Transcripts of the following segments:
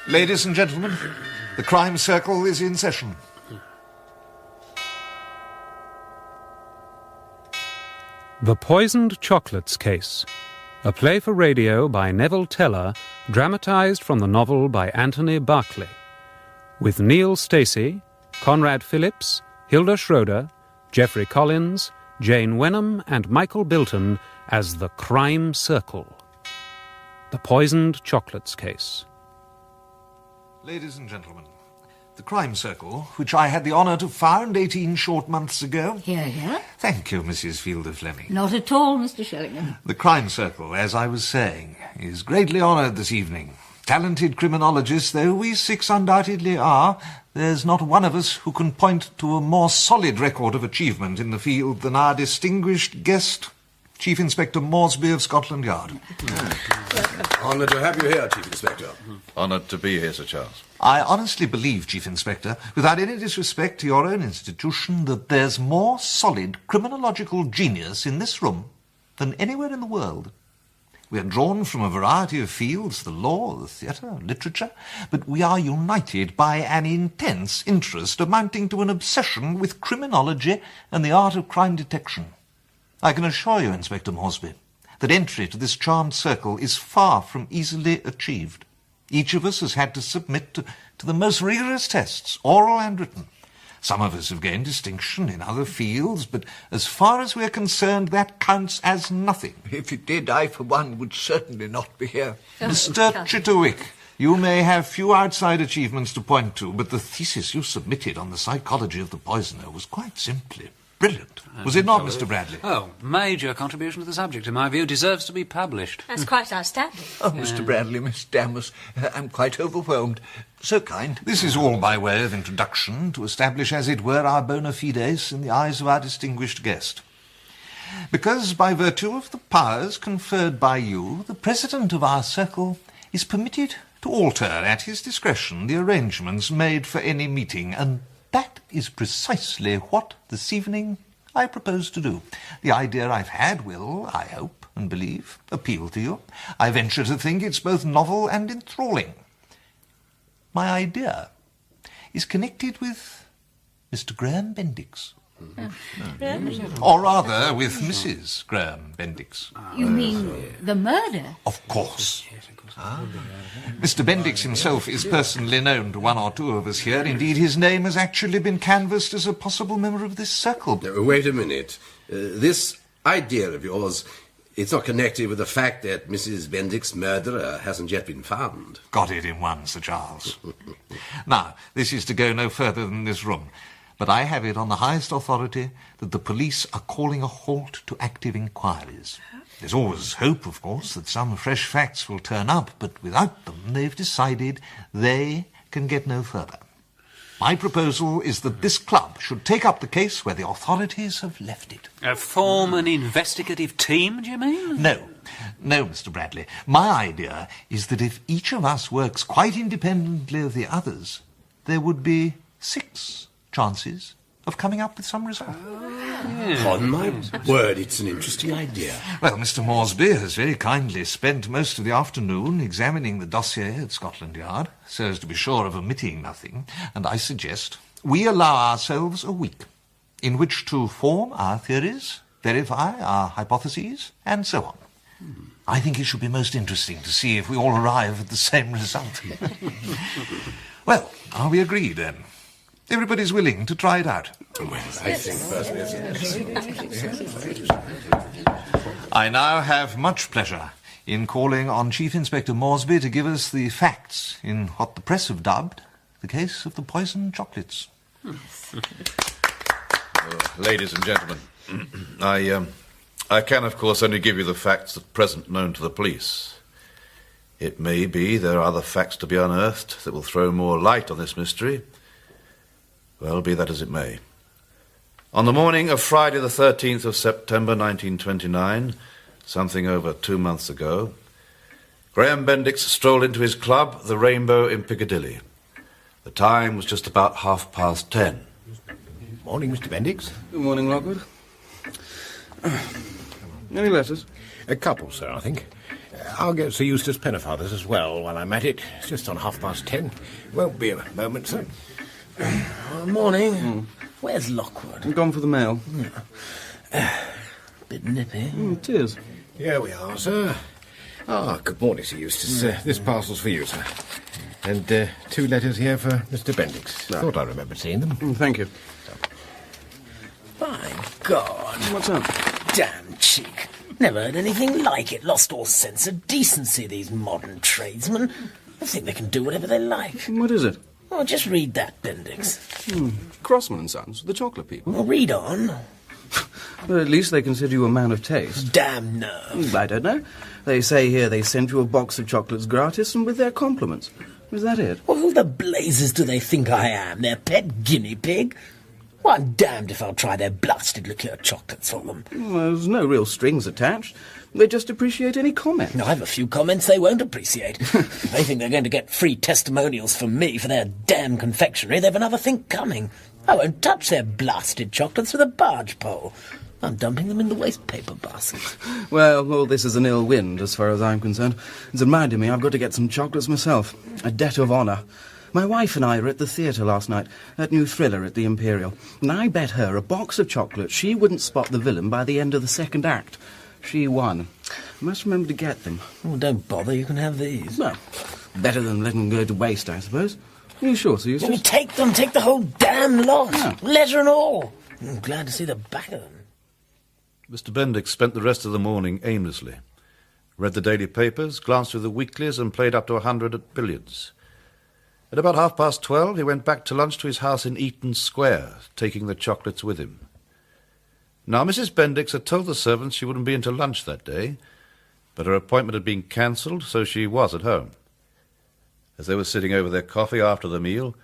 Ladies and gentlemen, the crime circle is in session. The Poisoned Chocolates Case, a play for radio by Neville Teller, dramatised from the novel by Anthony Barclay, with Neil Stacey, Conrad Phillips, Hilda Schroeder, Geoffrey Collins, Jane Wenham and Michael Bilton as the Crime Circle. The Poisoned Chocolates Case. Ladies and gentlemen, the Crime Circle, which I had the honour to found 18 short months ago. Here. Thank you, Mrs. Fielder Fleming. Not at all, Mr. Sheringham. The Crime Circle, as I was saying, is greatly honoured this evening. Talented criminologists though we six undoubtedly are, there's not one of us who can point to a more solid record of achievement in the field than our distinguished guest, Chief Inspector Moresby of Scotland Yard. Honoured to have you here, Chief Inspector. Honoured to be here, Sir Charles. I honestly believe, Chief Inspector, without any disrespect to your own institution, that there's more solid criminological genius in this room than anywhere in the world. We are drawn from a variety of fields, the law, the theatre, literature, but we are united by an intense interest amounting to an obsession with criminology and the art of crime detection. I can assure you, Inspector Moresby, that entry to this charmed circle is far from easily achieved. Each of us has had to submit to the most rigorous tests, oral and written. Some of us have gained distinction in other fields, but as far as we're concerned, that counts as nothing. If it did, I, for one, would certainly not be here. Mr. Chitterwick, you may have few outside achievements to point to, but the thesis you submitted on the psychology of the poisoner was quite simply brilliant. Was it not, Mr. Bradley? Oh, major contribution to the subject, in my view, deserves to be published. That's quite outstanding. Oh, Mr. Bradley, Miss Damus, I'm quite overwhelmed. So kind. This is all by way of introduction, to establish, as it were, our bona fides in the eyes of our distinguished guest. Because, by virtue of the powers conferred by you, the president of our circle is permitted to alter at his discretion the arrangements made for any meeting, and that is precisely what, this evening, I propose to do. The idea I've had will, I hope and believe, appeal to you. I venture to think it's both novel and enthralling. My idea is connected with Mr. Graham Bendix. Or rather, with Mrs. Graham Bendix. You mean the murder? Of course. Mr. Bendix himself is personally known to one or two of us here. Indeed, his name has actually been canvassed as a possible member of this circle. Wait a minute. This idea of yours, it's not connected with the fact that Mrs. Bendix's murderer hasn't yet been found. Got it in one, Sir Charles. Now, this is to go no further than this room, but I have it on the highest authority that the police are calling a halt to active inquiries. There's always hope, of course, that some fresh facts will turn up, but without them they've decided they can get no further. My proposal is that this club should take up the case where the authorities have left it. Form an investigative team, do you mean? No, Mr. Bradley. My idea is that if each of us works quite independently of the others, there would be 6 chances of coming up with some result. On my word, it's an interesting idea. Well, Mr. Moresby has very kindly spent most of the afternoon examining the dossier at Scotland Yard, so as to be sure of omitting nothing, and I suggest we allow ourselves a week in which to form our theories, verify our hypotheses, and so on. I think it should be most interesting to see if we all arrive at the same result. Well, are we agreed, then? Everybody's willing to try it out. Well, I think personally... I now have much pleasure in calling on Chief Inspector Moresby to give us the facts in what the press have dubbed the case of the poisoned chocolates. Ladies and gentlemen, I can, of course, only give you the facts at present known to the police. It may be there are other facts to be unearthed that will throw more light on this mystery. Well, be that as it may. On the morning of Friday the 13th of September 1929, something over 2 months ago, Graham Bendix strolled into his club, the Rainbow in Piccadilly. The time was just about 10:30. Morning, Mr. Bendix. Good morning, Lockwood. Any letters? A couple, sir, I think. I'll get Sir Eustace Pennefather's as well while I'm at it. It's just on 10:30. Won't be a moment, sir. Morning. Where's Lockwood? I'm gone for the mail. Bit nippy. It is. Here we are, sir. Good morning, Sir Eustace. This parcel's for you, sir. And 2 letters here for Mr. Bendix. Thought I remembered seeing them. Thank you. My God. What's up? Damn cheek. Never heard anything like it. Lost all sense of decency, these modern tradesmen. They think they can do whatever they like. What is it? Oh, just read that, Bendix. Crossman and Sons, the chocolate people. Well, read on. But at least they consider you a man of taste. Damn nerve. I don't know. They say here they sent you a box of chocolates gratis and with their compliments. Was that it? Well, who the blazes do they think I am? Their pet guinea pig? Well, I'm damned if I'll try their blasted liqueur chocolates for them. Well, there's no real strings attached. They just appreciate any comment. No, I have a few comments they won't appreciate. If they think they're going to get free testimonials from me for their damn confectionery, they've another think coming. I won't touch their blasted chocolates with a barge pole. I'm dumping them in the waste paper basket. Well, all this is an ill wind, as far as I'm concerned. It's reminded me I've got to get some chocolates myself. A debt of honour. My wife and I were at the theatre last night, that new thriller at the Imperial, and I bet her a box of chocolates she wouldn't spot the villain by the end of the second act. She won. I must remember to get them. Oh, don't bother, you can have these. Well, better than letting them go to waste, I suppose. Are you sure, Sir Eustace? Well, take them, take the whole damn lot. Yeah. Letter and all. I'm glad to see the back of them. Mr. Bendix spent the rest of the morning aimlessly. Read the daily papers, glanced through the weeklies, and played up to 100 at billiards. At about 12:30, he went back to lunch to his house in Eaton Square, taking the chocolates with him. Now, Mrs. Bendix had told the servants she wouldn't be in to lunch that day, but her appointment had been cancelled, so she was at home. As they were sitting over their coffee after the meal,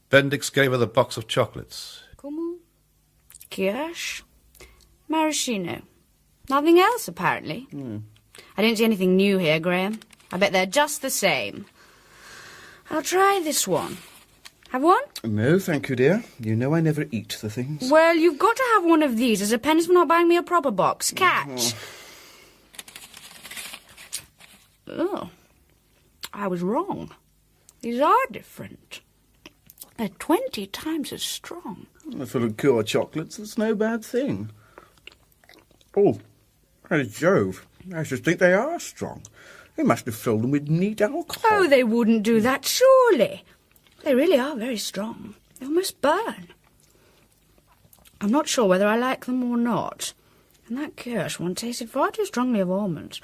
Bendix gave her the box of chocolates. Como? Kirsch? Maraschino. Nothing else, apparently. I don't see anything new here, Graham. I bet they're just the same. I'll try this one. Have one? No, thank you, dear. You know I never eat the things. Well, you've got to have one of these as a penance for not buying me a proper box. Catch. Oh. I was wrong. These are different. They're 20 times as strong. For liqueur chocolates, that's no bad thing. Oh, by Jove, I should think they are strong. They must have filled them with neat alcohol. Oh, they wouldn't do that, surely. They really are very strong. They almost burn. I'm not sure whether I like them or not. And that Kirsch one tasted far too strongly of almonds.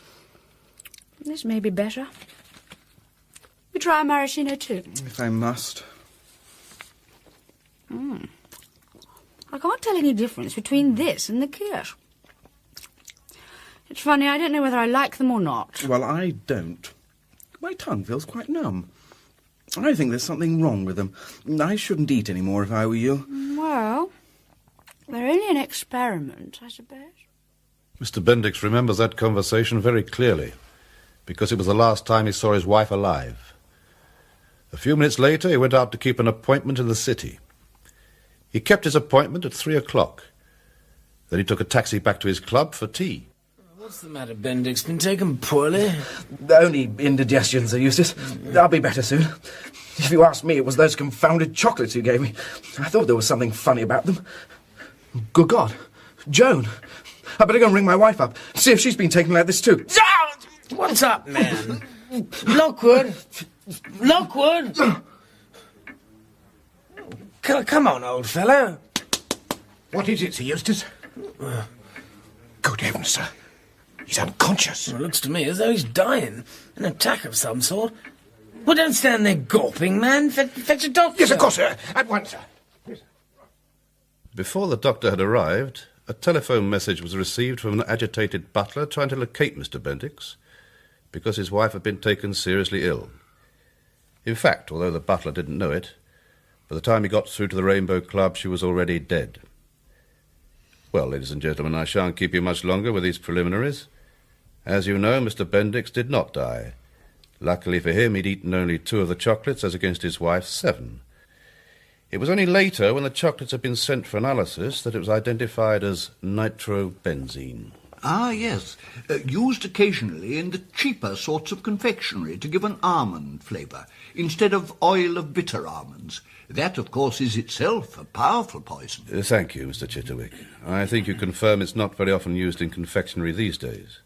This may be better. We try a maraschino too. If I must. I can't tell any difference between this and the Kirsch. It's funny, I don't know whether I like them or not. Well, I don't. My tongue feels quite numb. I think there's something wrong with them. I shouldn't eat any more if I were you. Well, they're only an experiment, I suppose. Mr. Bendix remembers that conversation very clearly, because it was the last time he saw his wife alive. A few minutes later, he went out to keep an appointment in the city. He kept his appointment at 3:00. Then he took a taxi back to his club for tea. What's the matter, Bendix? Been taken poorly? Only indigestion, Sir Eustace. I'll be better soon. If you ask me, it was those confounded chocolates you gave me. I thought there was something funny about them. Good God. Joan. I better go and ring my wife up, see if she's been taken like this too. What's up, man? Lockwood! Lockwood! Come on, old fellow. What is it, Sir Eustace? Good heavens, sir. He's unconscious. Well, it looks to me as though he's dying. An attack of some sort. Well, don't stand there gawping, man. Fetch a doctor. Yes, of course, sir. At once, sir. Before the doctor had arrived, a telephone message was received from an agitated butler trying to locate Mr. Bendix, because his wife had been taken seriously ill. In fact, although the butler didn't know it, by the time he got through to the Rainbow Club, she was already dead. Well, ladies and gentlemen, I shan't keep you much longer with these preliminaries. As you know, Mr. Bendix did not die. Luckily for him, he'd eaten only 2 of the chocolates, as against his wife's 7. It was only later, when the chocolates had been sent for analysis, that it was identified as nitrobenzene. Ah, yes. Used occasionally in the cheaper sorts of confectionery to give an almond flavour, instead of oil of bitter almonds. That, of course, is itself a powerful poison. Thank you, Mr. Chitterwick. I think you confirm it's not very often used in confectionery these days.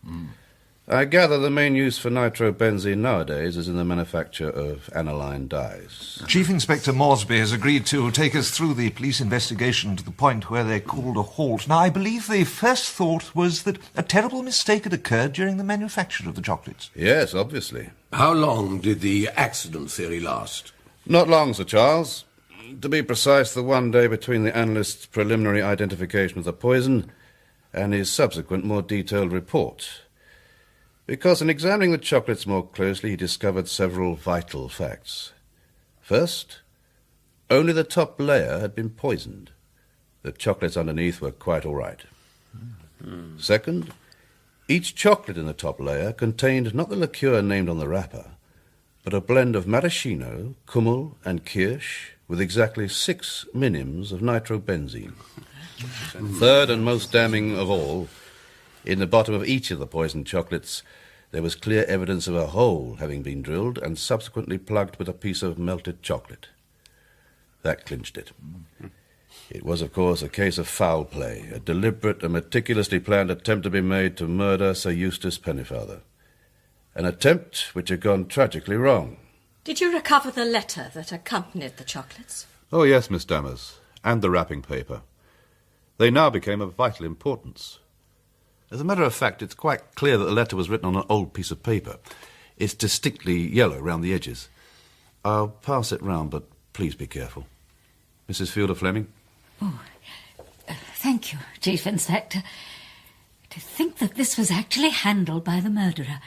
I gather the main use for nitrobenzene nowadays is in the manufacture of aniline dyes. Chief Inspector Moresby has agreed to take us through the police investigation to the point where they called a halt. Now, I believe the first thought was that a terrible mistake had occurred during the manufacture of the chocolates. Yes, obviously. How long did the accident theory last? Not long, Sir Charles. To be precise, the one day between the analyst's preliminary identification of the poison and his subsequent more detailed report. Because in examining the chocolates more closely, he discovered several vital facts. First, only the top layer had been poisoned. The chocolates underneath were quite all right. Second, each chocolate in the top layer contained not the liqueur named on the wrapper, but a blend of maraschino, kummel, and kirsch with exactly 6 minims of nitrobenzene. Third, and most damning of all, in the bottom of each of the poisoned chocolates, there was clear evidence of a hole having been drilled and subsequently plugged with a piece of melted chocolate. That clinched it. It was, of course, a case of foul play, a deliberate and meticulously planned attempt to be made to murder Sir Eustace Pennyfather. An attempt which had gone tragically wrong. Did you recover the letter that accompanied the chocolates? Oh, yes, Miss Dammers, and the wrapping paper. They now became of vital importance. As a matter of fact, it's quite clear that the letter was written on an old piece of paper. It's distinctly yellow round the edges. I'll pass it round, but please be careful. Mrs. Fielder Fleming? Oh, thank you, Chief Inspector. To think that this was actually handled by the murderer.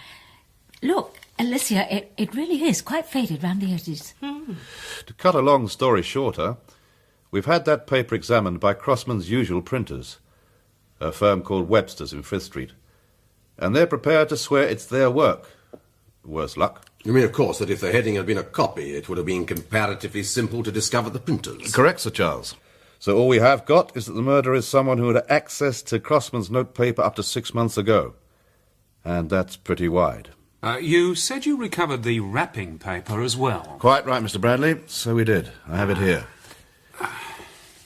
Look, Alicia, it really is quite faded round the edges. To cut a long story shorter, we've had that paper examined by Crossman's usual printers, a firm called Webster's in Frith Street, and they're prepared to swear it's their work. Worse luck. You mean, of course, that if the heading had been a copy, it would have been comparatively simple to discover the printers? Correct, Sir Charles. So all we have got is that the murderer is someone who had access to Crossman's notepaper up to 6 months ago. And that's pretty wide. You said you recovered the wrapping paper as well. Quite right, Mr. Bradley. So we did. I have it here.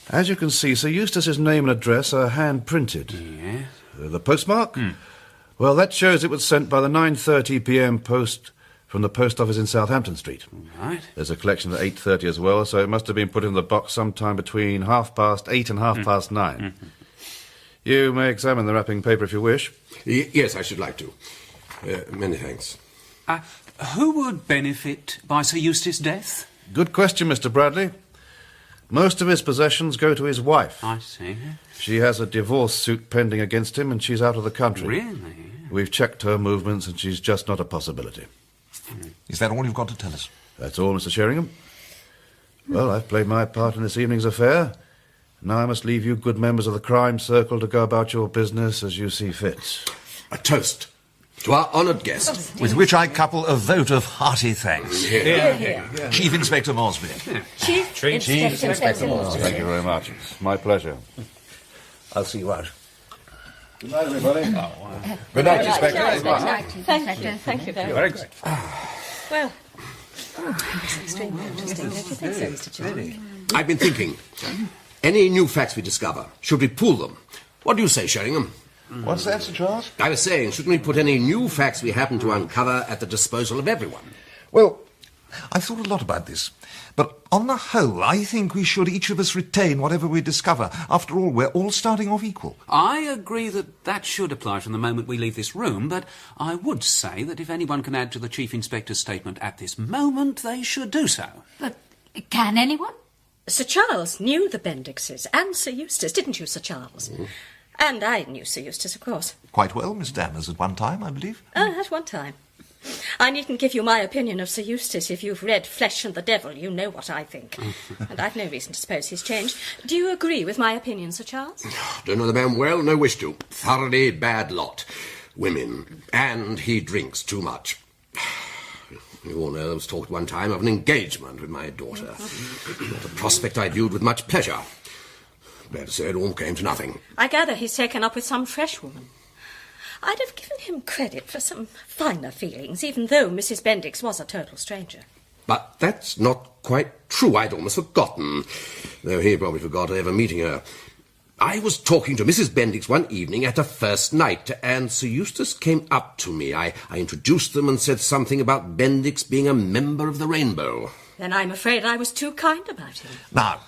As you can see, Sir Eustace's name and address are hand-printed. Yes. The postmark? Well, that shows it was sent by the 9:30 p.m. post from the post office in Southampton Street. Right. There's a collection at 8:30 as well, so it must have been put in the box sometime between 8:30 and 9:30. You may examine the wrapping paper if you wish. Yes, I should like to. Many thanks. Who would benefit by Sir Eustace's death? Good question, Mr. Bradley. Most of his possessions go to his wife. I see. She has a divorce suit pending against him, and she's out of the country. Really? We've checked her movements, and she's just not a possibility. Is that all you've got to tell us? That's all, Mr. Sheringham. Well, I've played my part in this evening's affair. Now I must leave you good members of the crime circle to go about your business as you see fit. A toast to our honoured guest. With which I couple a vote of hearty thanks. Chief Inspector Moresby. Chief Inspector Moresby. Thank you very much. It's my pleasure. I'll see you out. Good night, everybody. Good night, Inspector. Thank you very much. Well, it's extremely interesting, don't you think so, Mr. Chairman? I've been thinking. Any new facts we discover, should we pool them? What do you say, Sheringham? What's that, Sir Charles? I was saying, shouldn't we put any new facts we happen to uncover at the disposal of everyone? Well, I've thought a lot about this. But on the whole, I think we should each of us retain whatever we discover. After all, we're all starting off equal. I agree that should apply from the moment we leave this room, but I would say that if anyone can add to the Chief Inspector's statement at this moment, they should do so. But can anyone? Sir Charles knew the Bendixes and Sir Eustace, didn't you, Sir Charles? And I knew Sir Eustace, of course. Quite well, Miss Dammers, at one time, I believe. At one time. I needn't give you my opinion of Sir Eustace. If you've read Flesh and the Devil, you know what I think. And I've no reason to suppose he's changed. Do you agree with my opinion, Sir Charles? Don't know the man well, no wish to. Thoroughly bad lot. Women. And he drinks too much. You all know there was talk at one time of an engagement with my daughter. Not a prospect I viewed with much pleasure. Glad to say it all came to nothing. I gather he's taken up with some fresh woman. I'd have given him credit for some finer feelings, even though Mrs. Bendix was a total stranger. But that's not quite true. I'd almost forgotten, though he probably forgot ever meeting her. I was talking to Mrs. Bendix one evening at a first night, and Sir Eustace came up to me. I introduced them and said something about Bendix being a member of the Rainbow. Then I'm afraid I was too kind about him. Now,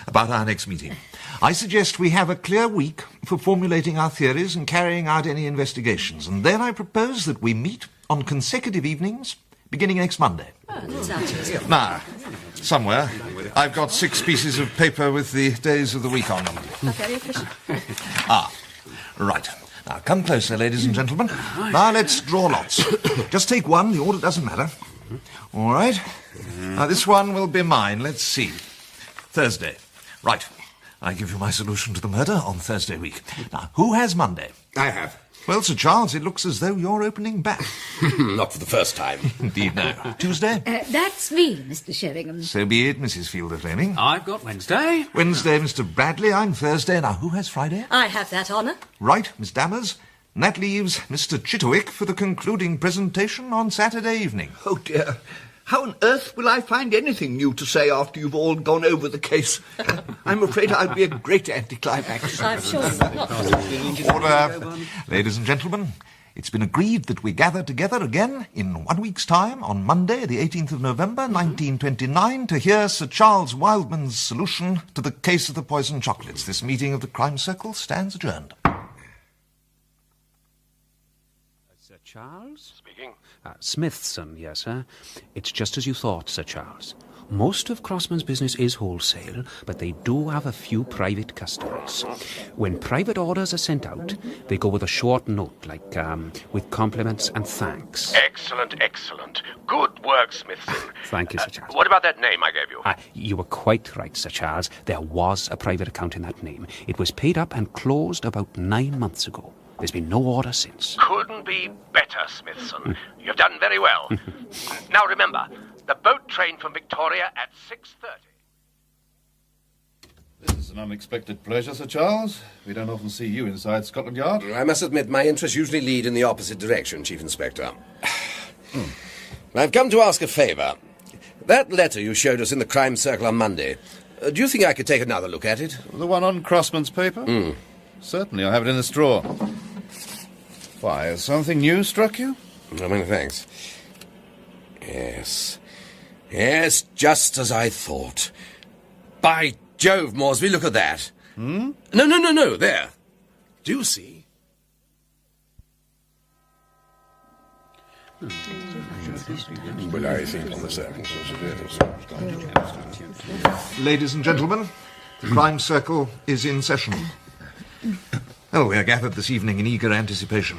about our next meeting. I suggest we have a clear week for formulating our theories and carrying out any investigations, and then I propose that we meet on consecutive evenings beginning next Monday. Oh, that sounds easy. Now, somewhere, I've got 6 pieces of paper with the days of the week on them. Very efficient. Right. Now, come closer, ladies and gentlemen. Now, let's draw lots. Just take one, the order doesn't matter. All right. Now, this one will be mine. Let's see. Thursday. Right. I give you my solution to the murder on Thursday week. Now, who has Monday? I have. Well, Sir Charles, it looks as though you're opening back. Not for the first time. Indeed, no. Tuesday? That's me, Mr. Sheringham. So be it, Mrs. Fielder Fleming. I've got Wednesday. Wednesday, Mr. Bradley. I'm Thursday. Now, who has Friday? I have that honour. Right, Miss Dammers. And that leaves Mr. Chitterwick for the concluding presentation on Saturday evening. Oh, dear. How on earth will I find anything new to say after you've all gone over the case? I'm afraid I'll be a great anticlimax. I'm sure not. Order. Ladies and gentlemen, it's been agreed that we gather together again in 1 week's time on Monday, the 18th of November, 1929, to hear Sir Charles Wildman's solution to the case of the poisoned chocolates. This meeting of the Crime Circle stands adjourned. Sir Charles? Speaking. Smithson, yes, sir. It's just as you thought, Sir Charles. Most of Crossman's business is wholesale, but they do have a few private customers. When private orders are sent out, they go with a short note, like, with compliments and thanks. Excellent, excellent. Good work, Smithson. Thank you, Sir Charles. What about that name I gave you? You were quite right, Sir Charles. There was a private account in that name. It was paid up and closed about 9 months ago. There's been no order since. Couldn't be better, Smithson. You've done very well. Now remember, the boat train from Victoria at 6:30. This is an unexpected pleasure, Sir Charles. We don't often see you inside Scotland Yard. I must admit my interests usually lead in the opposite direction, Chief Inspector. I've come to ask a favour. That letter you showed us in the Crime Circle on Monday, do you think I could take another look at it? The one on Crossman's paper? Certainly, I'll have it in this drawer. Why, has something new struck you? Oh, many thanks. Yes, just as I thought. By Jove, Moresby, look at that. No, there. Do you see? Well, I think on the circumstances Ladies and gentlemen, the Crime Circle is in session. Well, we are gathered this evening in eager anticipation.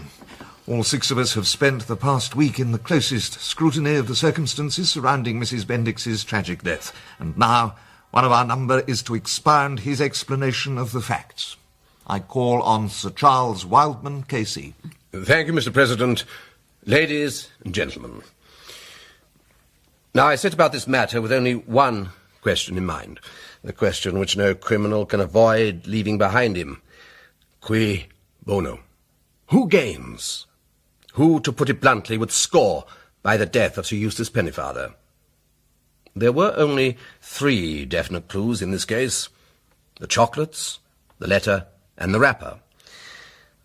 All 6 of us have spent the past week in the closest scrutiny of the circumstances surrounding Mrs. Bendix's tragic death, and now one of our number is to expound his explanation of the facts. I call on Sir Charles Wildman, KC. Thank you, Mr. President. Ladies and gentlemen. Now, I set about this matter with only one question in mind, the question which no criminal can avoid leaving behind him. Cui bono? Who gains? Who, to put it bluntly, would score by the death of Sir Eustace Pennyfather? There were only 3 definite clues in this case: the chocolates, the letter, and the wrapper.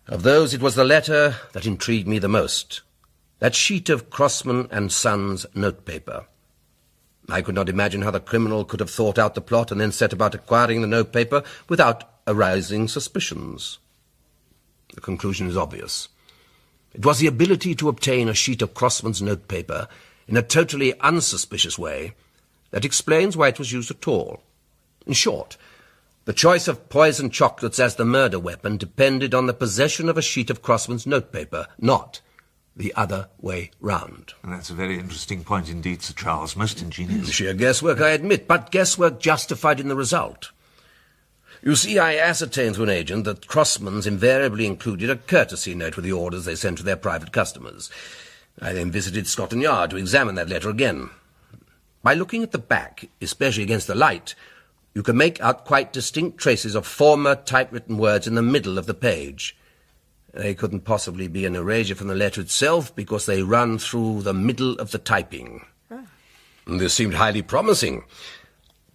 Of those, it was the letter that intrigued me the most. That sheet of Crossman and Sons notepaper. I could not imagine how the criminal could have thought out the plot and then set about acquiring the notepaper without arousing suspicions. The conclusion is obvious. It was the ability to obtain a sheet of Crossman's notepaper in a totally unsuspicious way that explains why it was used at all. In short, the choice of poisoned chocolates as the murder weapon depended on the possession of a sheet of Crossman's notepaper, not the other way round. And that's a very interesting point indeed, Sir Charles. Most ingenious. Sheer guesswork, I admit, but guesswork justified in the result. You see, I ascertained through an agent that Crossman's invariably included a courtesy note with the orders they sent to their private customers. I then visited Scotland Yard to examine that letter again. By looking at the back, especially against the light, you can make out quite distinct traces of former typewritten words in the middle of the page. They couldn't possibly be an erasure from the letter itself because they run through the middle of the typing. This seemed highly promising.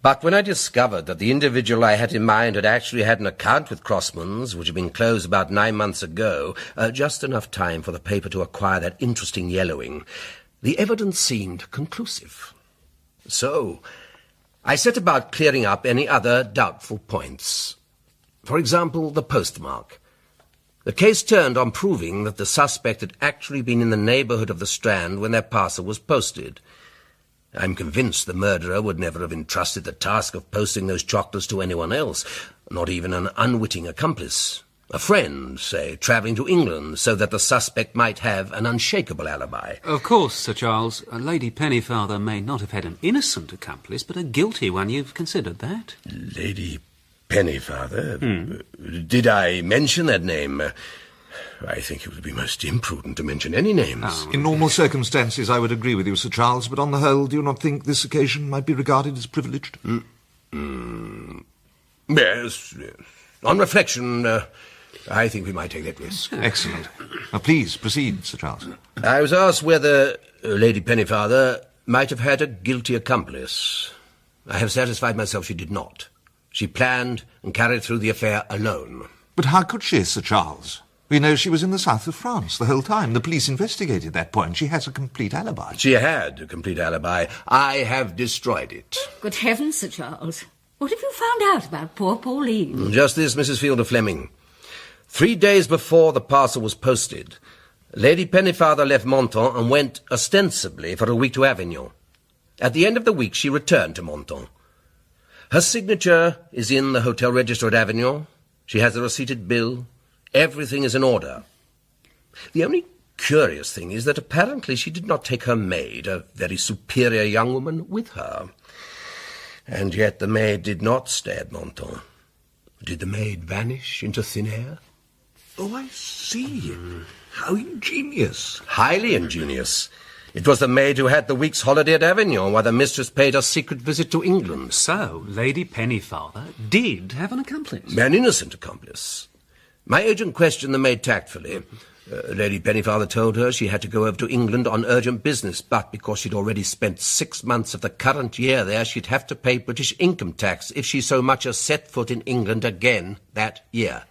But when I discovered that the individual I had in mind had actually had an account with Crossman's, which had been closed about 9 months ago, just enough time for the paper to acquire that interesting yellowing, the evidence seemed conclusive. So I set about clearing up any other doubtful points. For example, the postmark. The case turned on proving that the suspect had actually been in the neighbourhood of the Strand when their parcel was posted. I'm convinced the murderer would never have entrusted the task of posting those chocolates to anyone else, not even an unwitting accomplice. A friend, say, travelling to England, so that the suspect might have an unshakable alibi. Of course, Sir Charles, Lady Pennyfather may not have had an innocent accomplice, but a guilty one. You've considered that? Lady Pennyfather? Did I mention that name? I think it would be most imprudent to mention any names. In normal circumstances, I would agree with you, Sir Charles, but on the whole, do you not think this occasion might be regarded as privileged? Yes. On reflection, I think we might take that risk. Excellent. Now, please, proceed, Sir Charles. I was asked whether Lady Pennyfather might have had a guilty accomplice. I have satisfied myself she did not. She planned and carried through the affair alone. But how could she, Sir Charles? We know she was in the south of France the whole time. The police investigated that point. She has a complete alibi. She had a complete alibi. I have destroyed it. Good heavens, Sir Charles. What have you found out about poor Pauline? Just this, Mrs. Fielder Fleming. 3 days before the parcel was posted, Lady Pennyfather left Menton and went ostensibly for a week to Avignon. At the end of the week, she returned to Menton. Her signature is in the hotel register at Avignon. She has a receipted bill. Everything is in order. The only curious thing is that apparently she did not take her maid, a very superior young woman, with her. And yet the maid did not stay at Menton. Did the maid vanish into thin air? Oh, I see. How ingenious. Highly ingenious. It was the maid who had the week's holiday at Avignon while the mistress paid a secret visit to England. So, Lady Pennyfather did have an accomplice. An innocent accomplice. My agent questioned the maid tactfully. Lady Pennyfather told her she had to go over to England on urgent business, but because she'd already spent 6 months of the current year there, she'd have to pay British income tax if she so much as set foot in England again that year.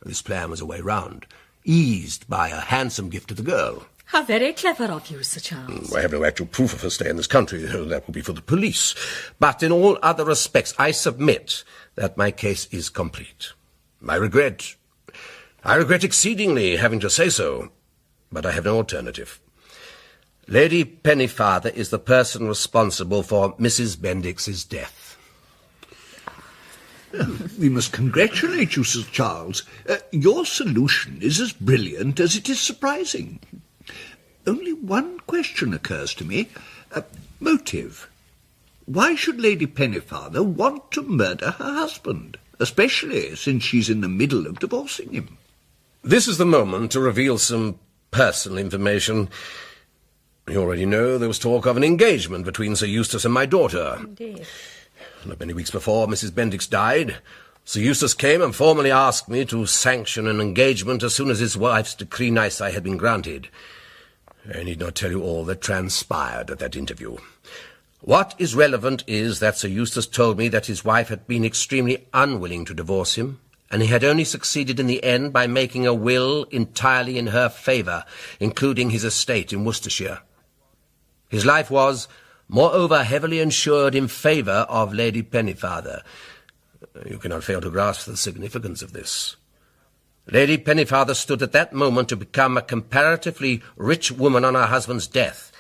This plan was a way round, eased by a handsome gift to the girl. How very clever of you, Sir Charles. I have no actual proof of her stay in this country. That will be for the police. But in all other respects, I submit that my case is complete. I regret exceedingly having to say so, but I have no alternative. Lady Pennyfather is the person responsible for Mrs. Bendix's death. We must congratulate you, Sir Charles. Your solution is as brilliant as it is surprising. Only one question occurs to me. Motive. Why should Lady Pennyfather want to murder her husband? Especially since she's in the middle of divorcing him. This is the moment to reveal some personal information. You already know there was talk of an engagement between Sir Eustace and my daughter. Indeed. Not many weeks before Mrs. Bendix died, Sir Eustace came and formally asked me to sanction an engagement as soon as his wife's decree nisi had been granted. I need not tell you all that transpired at that interview. What is relevant is that Sir Eustace told me that his wife had been extremely unwilling to divorce him, and he had only succeeded in the end by making a will entirely in her favour, including his estate in Worcestershire. His life was, moreover, heavily insured in favour of Lady Pennyfather. You cannot fail to grasp the significance of this. Lady Pennyfather stood at that moment to become a comparatively rich woman on her husband's death.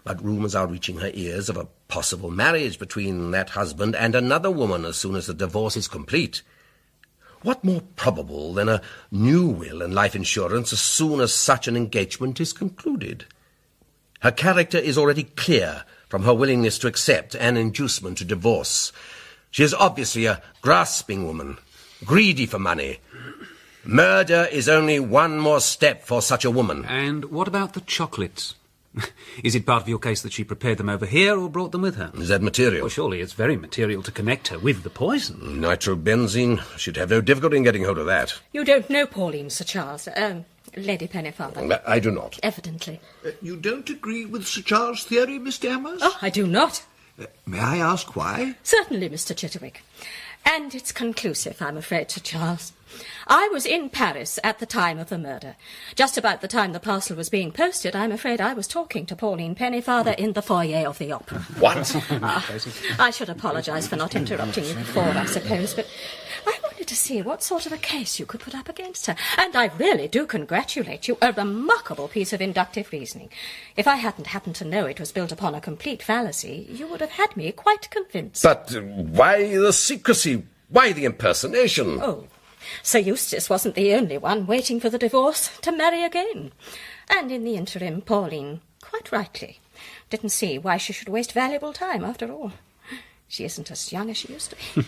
But rumours are reaching her ears of a possible marriage between that husband and another woman as soon as the divorce is complete. What more probable than a new will and life insurance as soon as such an engagement is concluded? Her character is already clear from her willingness to accept an inducement to divorce. She is obviously a grasping woman, greedy for money. Murder is only one more step for such a woman. And what about the chocolates? Is it part of your case that she prepared them over here or brought them with her? Is that material? Well, surely it's very material to connect her with the poison. Nitrobenzene. She'd have no difficulty in getting hold of that. You don't know Pauline, Sir Charles. Lady Pennyfather. I do not. Evidently. You don't agree with Sir Charles' theory, Mr. Amherst? Oh, I do not. May I ask why? Certainly, Mr. Chitterwick. And it's conclusive, I'm afraid, Sir Charles. I was in Paris at the time of the murder. Just about the time the parcel was being posted, I'm afraid I was talking to Pauline Pennyfather in the foyer of the opera. What? I should apologise for not interrupting you before, I suppose, but I wanted to see what sort of a case you could put up against her. And I really do congratulate you. A remarkable piece of inductive reasoning. If I hadn't happened to know it was built upon a complete fallacy, you would have had me quite convinced. But why the secrecy? Why the impersonation? Oh, Sir Eustace wasn't the only one waiting for the divorce to marry again. And in the interim, Pauline, quite rightly, didn't see why she should waste valuable time after all. She isn't as young as she used to be.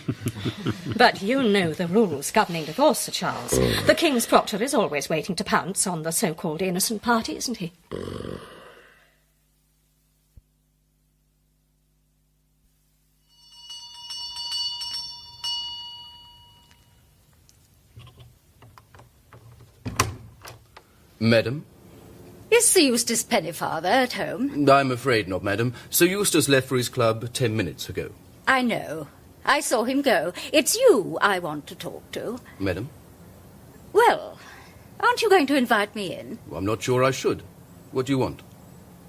But you know the rules governing divorce, Sir Charles. The King's Proctor is always waiting to pounce on the so-called innocent party, isn't he? Madam? Is Sir Eustace Pennyfather at home? I'm afraid not, madam. Sir Eustace left for his club 10 minutes ago. I know. I saw him go. It's you I want to talk to. Madam? Well, aren't you going to invite me in? Well, I'm not sure I should. What do you want?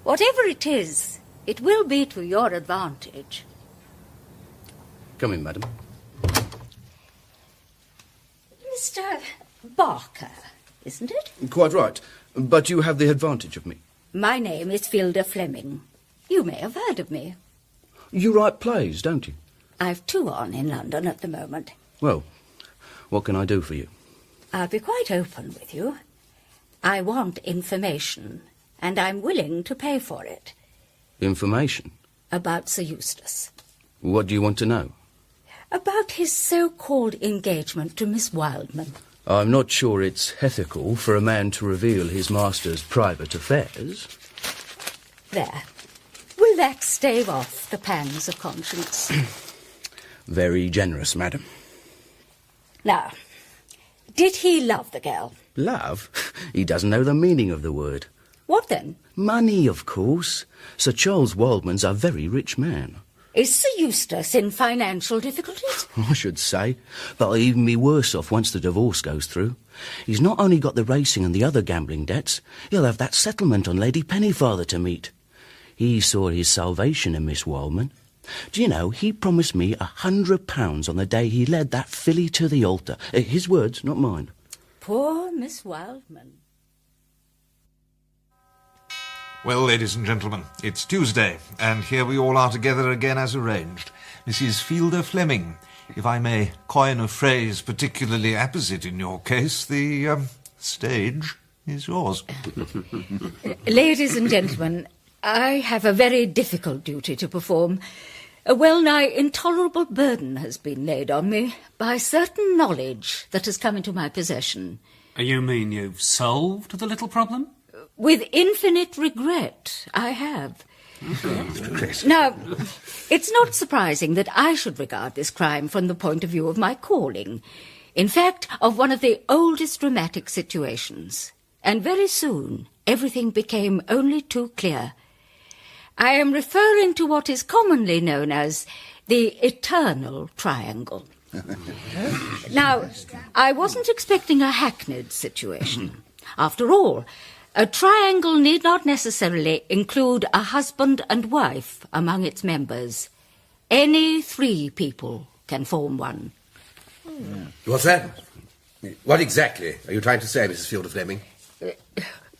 Whatever it is, it will be to your advantage. Come in, madam. Mr. Barker, isn't it? Quite right. But you have the advantage of me. My name is Filda Fleming. You may have heard of me. You write plays, don't you? I've 2 on in London at the moment. Well, what can I do for you? I'll be quite open with you. I want information, and I'm willing to pay for it. Information? About Sir Eustace. What do you want to know? About his so-called engagement to Miss Wildman. I'm not sure it's ethical for a man to reveal his master's private affairs. There. Will that stave off the pangs of conscience? Very generous, madam. Now, did he love the girl? Love? He doesn't know the meaning of the word. What then? Money, of course. Sir Charles Wildman's a very rich man. Is Sir Eustace in financial difficulties? I should say. But he'll even be worse off once the divorce goes through. He's not only got the racing and the other gambling debts, he'll have that settlement on Lady Pennyfather to meet. He saw his salvation in Miss Wildman. Do you know, he promised me £100 on the day he led that filly to the altar. His words, not mine. Poor Miss Wildman. Well, ladies and gentlemen, it's Tuesday, and here we all are together again as arranged. Mrs. Filda Fleming, if I may coin a phrase particularly apposite in your case, the stage is yours. Ladies and gentlemen, I have a very difficult duty to perform. A well-nigh intolerable burden has been laid on me by certain knowledge that has come into my possession. You mean you've solved the little problem? With infinite regret, I have. Now, it's not surprising that I should regard this crime from the point of view of my calling. In fact, of one of the oldest dramatic situations. And very soon, everything became only too clear. I am referring to what is commonly known as the eternal triangle. Now, I wasn't expecting a hackneyed situation. After all, a triangle need not necessarily include a husband and wife among its members. Any 3 people can form one. What's that? What exactly are you trying to say, Mrs. Filda Fleming?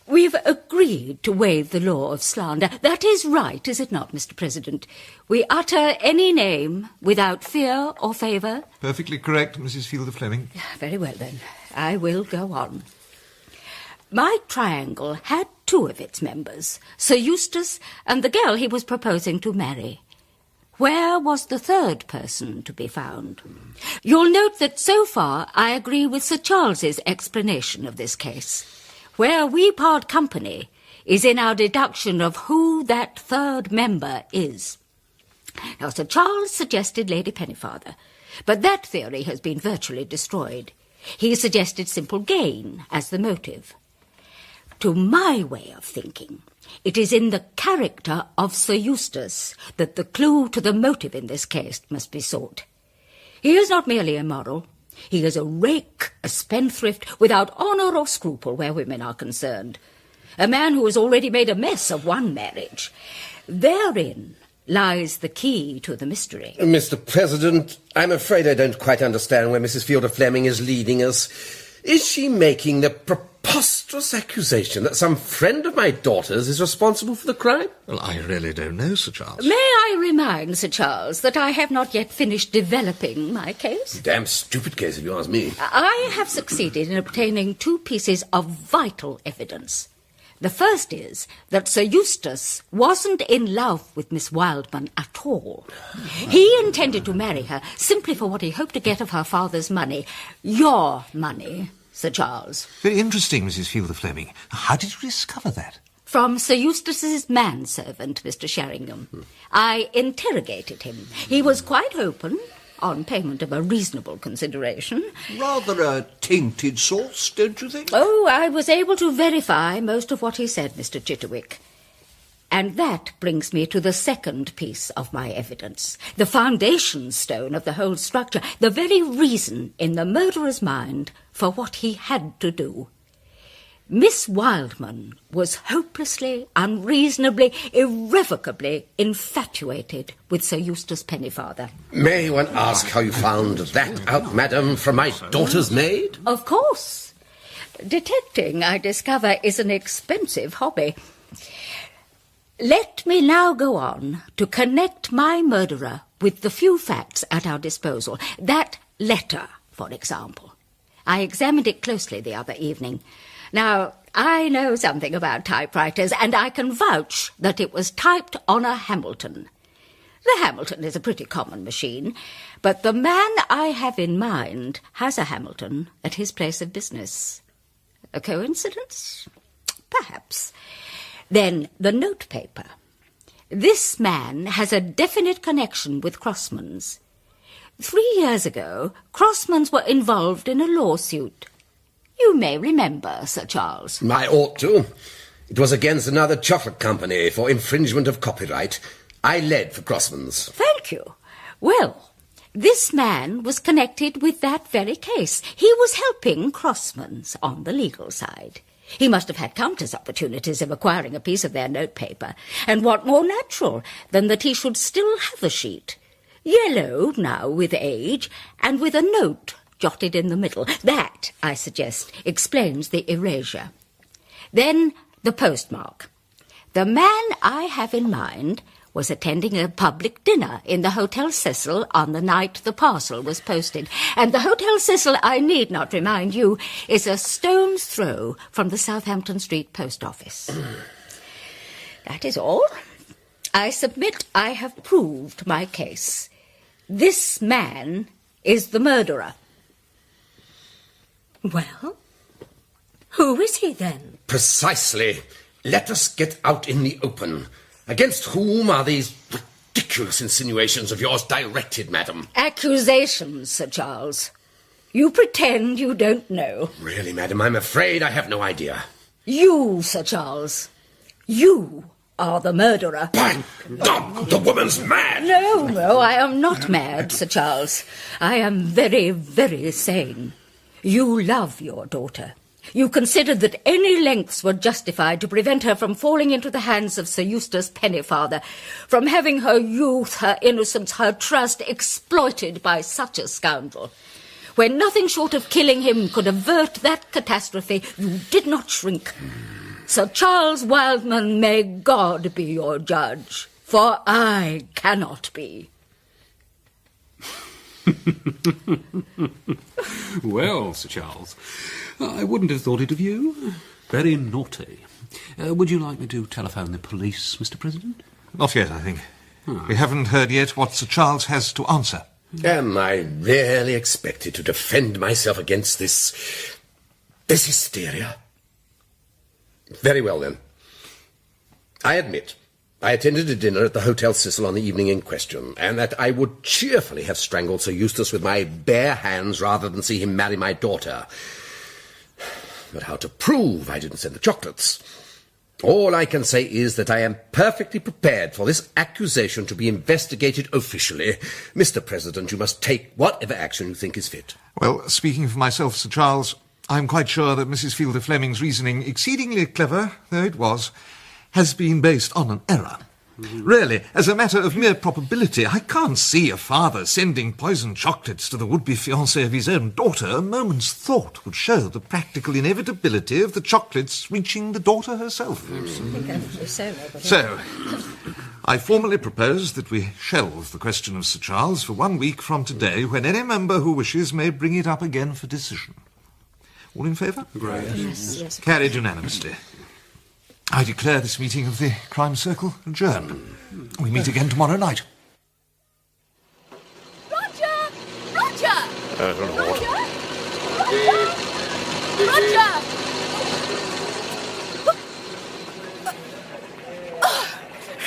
We've agreed to waive the law of slander. That is right, is it not, Mr. President? We utter any name without fear or favour. Perfectly correct, Mrs. Filda Fleming. Very well, then. I will go on. My triangle had 2 of its members, Sir Eustace and the girl he was proposing to marry. Where was the third person to be found? You'll note that so far I agree with Sir Charles's explanation of this case. Where we part company is in our deduction of who that third member is. Now, Sir Charles suggested Lady Pennyfather, but that theory has been virtually destroyed. He suggested simple gain as the motive. To my way of thinking, it is in the character of Sir Eustace that the clue to the motive in this case must be sought. He is not merely immoral. He is a rake, a spendthrift, without honour or scruple where women are concerned. A man who has already made a mess of one marriage. Therein lies the key to the mystery. Mr. President, I'm afraid I don't quite understand where Mrs. Fielder Fleming is leading us. Is she making the preposterous accusation that some friend of my daughter's is responsible for the crime? Well, I really don't know, Sir Charles. May I remind Sir Charles that I have not yet finished developing my case? Damn stupid case, if you ask me. I have succeeded in obtaining two pieces of vital evidence. The first is that Sir Eustace wasn't in love with Miss Wildman at all. He intended to marry her simply for what he hoped to get of her father's money. Your money, Sir Charles. Very interesting, Mrs. Fielder Fleming. How did you discover that? From Sir Eustace's manservant, Mr. Sheringham. I interrogated him. He was quite open, on payment of a reasonable consideration. Rather a tainted source, don't you think? Oh, I was able to verify most of what he said, Mr. Chitterwick. And that brings me to the second piece of my evidence, the foundation stone of the whole structure, the very reason in the murderer's mind for what he had to do. Miss Wildman was hopelessly, unreasonably, irrevocably infatuated with Sir Eustace Pennyfather. May one ask how you found that out, madam, from my daughter's maid? Of course. Detecting, I discover, is an expensive hobby. Let me now go on to connect my murderer with the few facts at our disposal. That letter, for example. I examined it closely the other evening. Now, I know something about typewriters, and I can vouch that it was typed on a Hamilton. The Hamilton is a pretty common machine, but the man I have in mind has a Hamilton at his place of business. A coincidence? Perhaps. Then the notepaper. This man has a definite connection with Crossman's. 3 years ago, Crossman's were involved in a lawsuit. You may remember, Sir Charles. I ought to. It was against another chocolate company for infringement of copyright. I led for Crossman's. Thank you. Well, this man was connected with that very case. He was helping Crossman's on the legal side. He must have had countless opportunities of acquiring a piece of their notepaper. And what more natural than that he should still have a sheet, yellowed now with age, and with a note jotted in the middle. That, I suggest, explains the erasure. Then the postmark. The man I have in mind was attending a public dinner in the Hotel Cecil on the night the parcel was posted. And the Hotel Cecil, I need not remind you, is a stone's throw from the Southampton Street Post Office. That is all. I submit I have proved my case. This man is the murderer. Well, who is he then? Precisely. Let us get out in the open. Against whom are these ridiculous insinuations of yours directed, madam? Accusations, Sir Charles. You pretend you don't know. Really, madam, I'm afraid I have no idea. You, Sir Charles. You are the murderer. By God, the woman's mad! No, I am not mad, Sir Charles. I am very, very sane. You love your daughter. You considered that any lengths were justified to prevent her from falling into the hands of Sir Eustace Pennyfather, from having her youth, her innocence, her trust exploited by such a scoundrel. When nothing short of killing him could avert that catastrophe, you did not shrink. Sir Charles Wildman, may God be your judge, for I cannot be. Well, Sir Charles, I wouldn't have thought it of you. Very naughty. Would you like me to telephone the police, Mr. President? Not yet, I think. We haven't heard yet what Sir Charles has to answer. Am I really expected to defend myself against this hysteria? Very well, then. I admit I attended a dinner at the Hotel Cecil on the evening in question, and that I would cheerfully have strangled Sir Eustace with my bare hands rather than see him marry my daughter. But how to prove I didn't send the chocolates? All I can say is that I am perfectly prepared for this accusation to be investigated officially. Mr. President, you must take whatever action you think is fit. Well, speaking for myself, Sir Charles, I'm quite sure that Mrs. Fielder Fleming's reasoning, exceedingly clever though it was, has been based on an error. Really, as a matter of mere probability, I can't see a father sending poisoned chocolates to the would-be fiancée of his own daughter. A moment's thought would show the practical inevitability of the chocolates reaching the daughter herself. So, I formally propose that we shelve the question of Sir Charles for 1 week from today, when any member who wishes may bring it up again for decision. All in favour? Great. Yes. Carried unanimously. I declare this meeting of the Crime Circle adjourned. We meet again tomorrow night. Roger! Roger! Roger! Roger!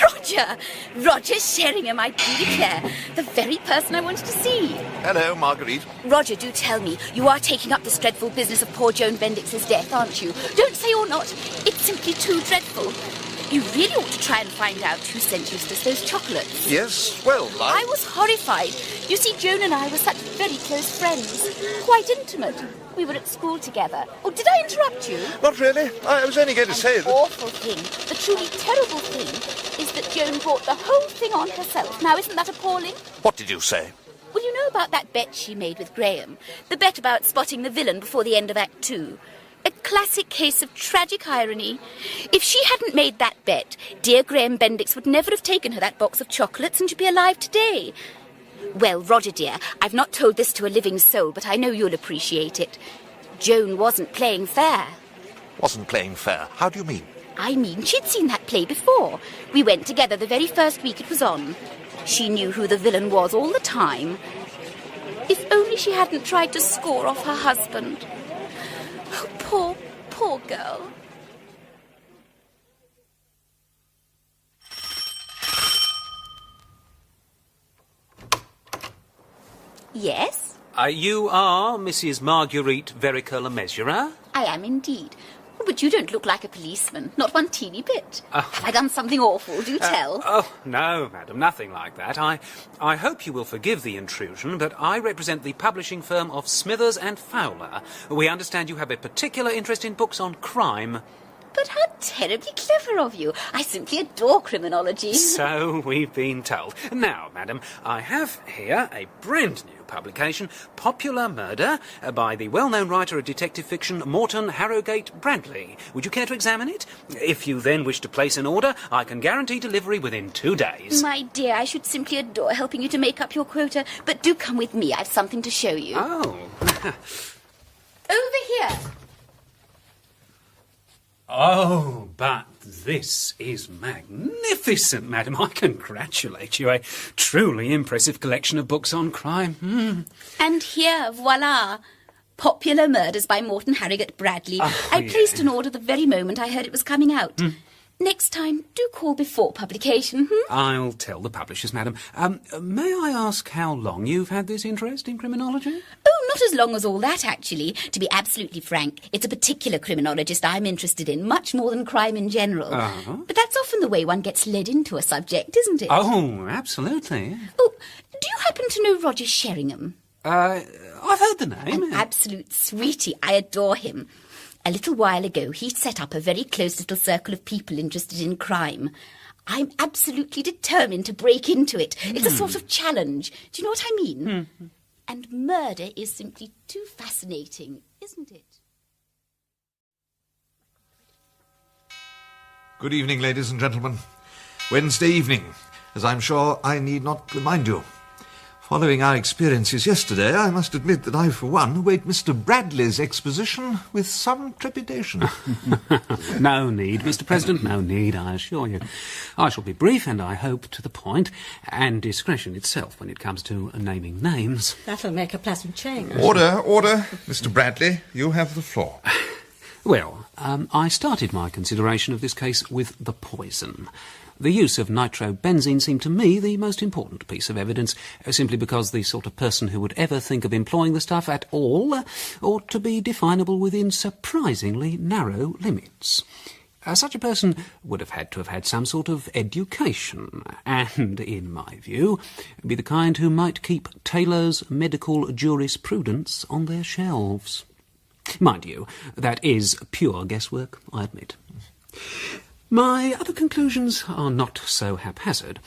Roger! Roger Sheringham, I do declare. The very person I wanted to see. Hello, Marguerite. Roger, do tell me, you are taking up this dreadful business of poor Joan Bendix's death, aren't you? Don't say you're not. It's simply too dreadful. You really ought to try and find out who sent Eustace those chocolates. Yes, well, I was horrified. You see, Joan and I were such very close friends. Quite intimate. We were at school together. Oh, did I interrupt you? Not really. I was only going to say The that... awful thing, the truly terrible thing, is that Joan brought the whole thing on herself. Now, isn't that appalling? What did you say? Well, you know about that bet she made with Graham? The bet about spotting the villain before the end of Act 2. A classic case of tragic irony. If she hadn't made that bet, dear Graham Bendix would never have taken her that box of chocolates and she'd be alive today. Well, Roger, dear, I've not told this to a living soul, but I know you'll appreciate it. Joan wasn't playing fair. Wasn't playing fair. How do you mean? I mean, she'd seen that play before. We went together the very first week it was on. She knew who the villain was all the time. If only she hadn't tried to score off her husband. Oh, poor, poor girl. Yes? You are Mrs. Marguerite Vericola-Mesura? I am indeed. Oh, but you don't look like a policeman, not one teeny bit. Have I done something awful? Do tell. Oh, no, madam, nothing like that. I hope you will forgive the intrusion, but I represent the publishing firm of Smithers and Fowler. We understand you have a particular interest in books on crime. But how terribly clever of you. I simply adore criminology. So we've been told. Now, madam, I have here a brand new publication, Popular Murder, by the well-known writer of detective fiction, Morton Harrogate Bradley. Would you care to examine it? If you then wish to place an order, I can guarantee delivery within 2 days. My dear, I should simply adore helping you to make up your quota. But do come with me. I've something to show you. Oh. Over here. Oh, but this is magnificent, madam. I congratulate you. A truly impressive collection of books on crime. And here, voila. Popular Murders by Morton Harrogate Bradley. I placed an order the very moment I heard it was coming out. Next time, do call before publication. I'll tell the publishers, madam. May I ask how long you've had this interest in criminology? Oh, not as long as all that, actually. To be absolutely frank, it's a particular criminologist I'm interested in, much more than crime in general. But that's often the way one gets led into a subject, isn't it? Oh, absolutely. Oh, do you happen to know Roger Sheringham? I've heard the name. An absolute sweetie. I adore him. A little while ago, he set up a very close little circle of people interested in crime. I'm absolutely determined to break into it. It's a sort of challenge. Do you know what I mean? And murder is simply too fascinating, isn't it? Good evening, ladies and gentlemen. Wednesday evening, as I'm sure I need not remind you. Following our experiences yesterday, I must admit that I, for one, await Mr. Bradley's exposition with some trepidation. No need, Mr. President, no need, I assure you. I shall be brief and, I hope, to the point, and discretion itself when it comes to naming names. That'll make a pleasant change. Order. Mr. Bradley, you have the floor. Well, I started my consideration of this case with the poison. The use of nitrobenzene seemed to me the most important piece of evidence, simply because the sort of person who would ever think of employing the stuff at all ought to be definable within surprisingly narrow limits. Such a person would have had some sort of education, and, in my view, be the kind who might keep Taylor's medical jurisprudence on their shelves. Mind you, that is pure guesswork, I admit. My other conclusions are not so haphazard.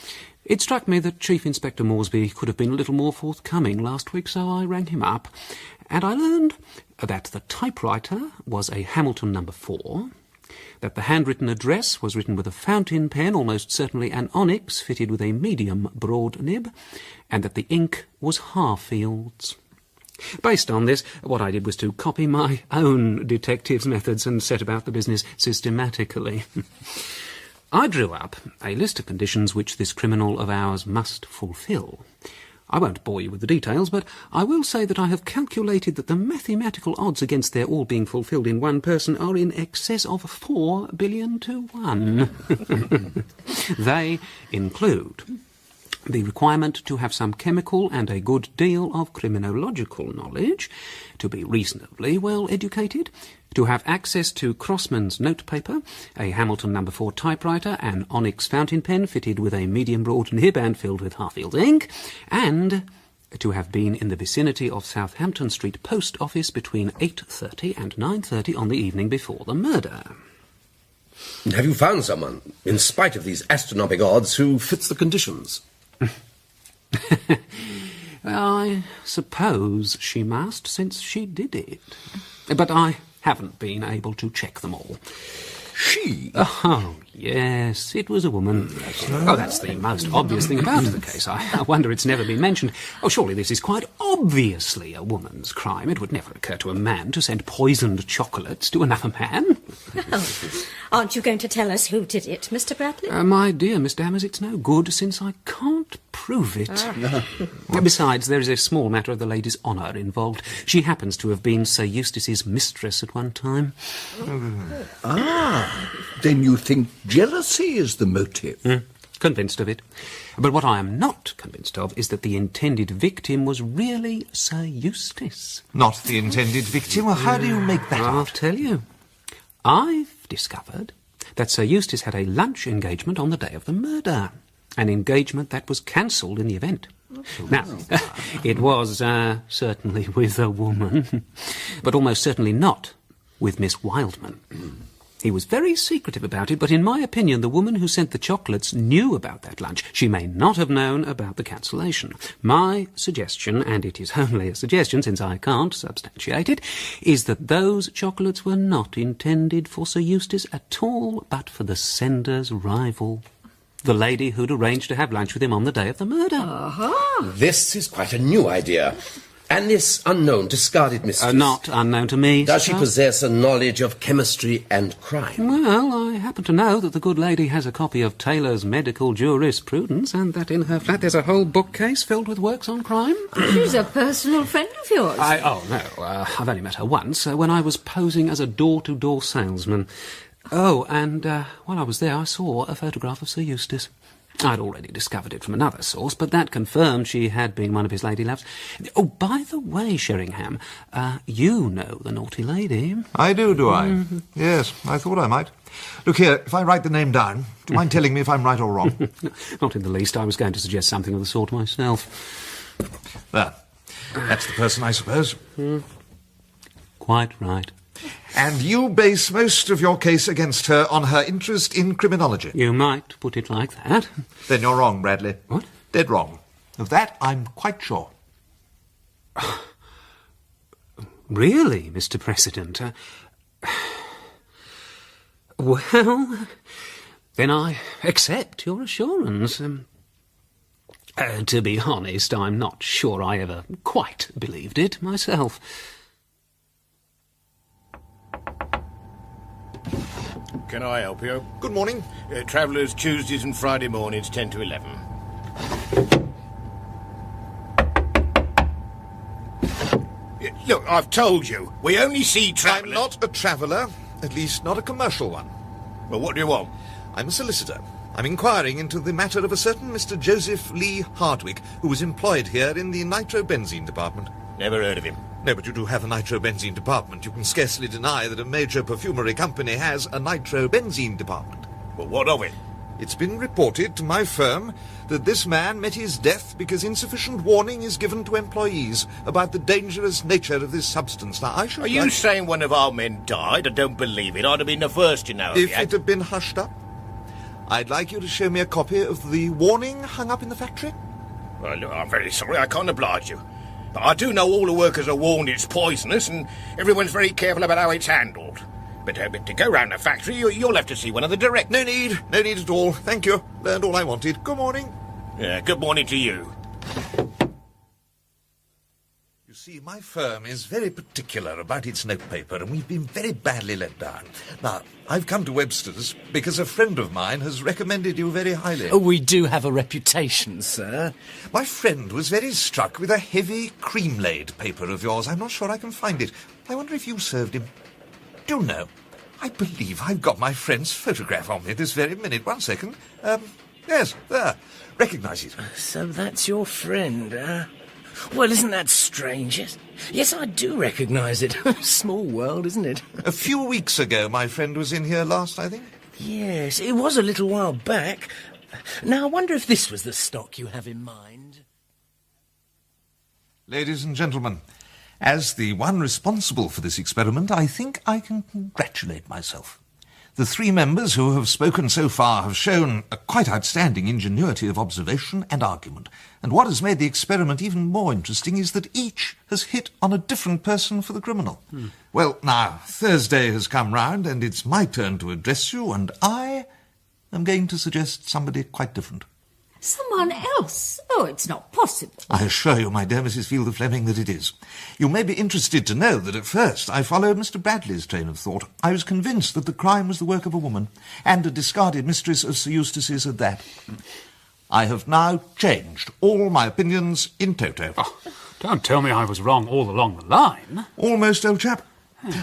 It struck me that Chief Inspector Moresby could have been a little more forthcoming last week, so I rang him up, and I learned that the typewriter was a Hamilton No. 4, that the handwritten address was written with a fountain pen, almost certainly an onyx fitted with a medium broad nib, and that the ink was Harfield's. Based on this, what I did was to copy my own detective's methods and set about the business systematically. I drew up a list of conditions which this criminal of ours must fulfil. I won't bore you with the details, but I will say that I have calculated that the mathematical odds against their all being fulfilled in one person are in excess of 4 billion to 1. They include the requirement to have some chemical and a good deal of criminological knowledge, to be reasonably well educated, to have access to Crossman's notepaper, a Hamilton No. 4 typewriter, an onyx fountain pen fitted with a medium broad nib and filled with Harfield ink, and to have been in the vicinity of Southampton Street Post Office between 8:30 and 9:30 on the evening before the murder. Have you found someone, in spite of these astronomical odds, who fits the conditions? I suppose she must, since she did it. But I haven't been able to check them all. She? Oh, yes, it was a woman. Oh, that's the most obvious thing about the case. I wonder it's never been mentioned. Oh, surely this is quite obviously a woman's crime. It would never occur to a man to send poisoned chocolates to another man. Oh, aren't you going to tell us who did it, Mr. Bradley? My dear Miss Dammers, it's no good, since I can't prove it. Besides, there is a small matter of the lady's honour involved. She happens to have been Sir Eustace's mistress at one time. Then you think jealousy is the motive? Convinced of it. But what I am not convinced of is that the intended victim was really Sir Eustace. Not the intended victim? Well, how do you make that I'll out? tell you. I've discovered that Sir Eustace had a lunch engagement on the day of the murder. An engagement that was cancelled in the event. Now, it was certainly with a woman, but almost certainly not with Miss Wildman. He was very secretive about it, but in my opinion the woman who sent the chocolates knew about that lunch. She may not have known about the cancellation. My suggestion, and it is only a suggestion since I can't substantiate it, is that those chocolates were not intended for Sir Eustace at all, but for the sender's rival, the lady who'd arranged to have lunch with him on the day of the murder. This is quite a new idea. And this unknown, discarded mistress? Not unknown to me, Does she sir. possess a knowledge of chemistry and crime? Well, I happen to know that the good lady has a copy of Taylor's medical jurisprudence, and that in her flat there's a whole bookcase filled with works on crime. She's a personal friend of yours. I've only met her once, when I was posing as a door-to-door salesman. Oh, and while I was there I saw a photograph of Sir Eustace. I'd already discovered it from another source, but that confirmed she had been one of his lady loves. Oh, by the way, Sheringham, you know the naughty lady. I do I? Yes, I thought I might. Look here, if I write the name down, do you mind telling me if I'm right or wrong? Not in the least. I was going to suggest something of the sort myself. There. That's the person, I suppose. Quite right. And you base most of your case against her on her interest in criminology? You might put it like that. Then you're wrong, Bradley. What? Dead wrong. Of that I'm quite sure. Really, Mr. President? Well, then I accept your assurance. To be honest, I'm not sure I ever quite believed it myself. Can I help you? Good morning. Travellers Tuesdays and Friday mornings, 10 to 11. Look, I've told you, we only see travellers... I'm not a traveller, at least not a commercial one. Well, what do you want? I'm a solicitor. I'm inquiring into the matter of a certain Mr. Joseph Lee Hardwick, who was employed here in the nitrobenzene department. Never heard of him. No, but you do have a nitrobenzene department. You can scarcely deny that a major perfumery company has a nitrobenzene department. Well, what of it? It's been reported to my firm that this man met his death because insufficient warning is given to employees about the dangerous nature of this substance. Now, I should... Are you saying one of our men died? I don't believe it. I'd have been the first to know. If it had been hushed up, I'd like you to show me a copy of the warning hung up in the factory. Well, look, I'm very sorry. I can't oblige you. But I do know all the workers are warned it's poisonous, and everyone's very careful about how it's handled. But to go round the factory, you'll have to see one of the directors. No need at all. Thank you. Learned all I wanted. Good morning. Good morning to you. You see, my firm is very particular about its notepaper, and we've been very badly let down. Now, I've come to Webster's because a friend of mine has recommended you very highly. Oh, we do have a reputation, sir. My friend was very struck with a heavy cream-laid paper of yours. I'm not sure I can find it. I wonder if you served him. Do you know, I believe I've got my friend's photograph on me this very minute. 1 second. Yes, there. Recognise it. So that's your friend, Well, isn't that strange? Yes, I do recognise it. Small world, isn't it? A few weeks ago, my friend was in here last, I think. Yes, it was a little while back. Now, I wonder if this was the stock you have in mind. Ladies and gentlemen, as the one responsible for this experiment, I think I can congratulate myself. The 3 members who have spoken so far have shown a quite outstanding ingenuity of observation and argument. And what has made the experiment even more interesting is that each has hit on a different person for the criminal. Well, now, Thursday has come round, and it's my turn to address you, and I am going to suggest somebody quite different. Someone else? Oh, it's not possible. I assure you, my dear Mrs. Fielder Fleming, that it is. You may be interested to know that at first I followed Mr. Bradley's train of thought. I was convinced that the crime was the work of a woman, and a discarded mistress of Sir Eustace's at that. I have now changed all my opinions in toto. Oh, don't tell me I was wrong all along the line. Almost, old chap.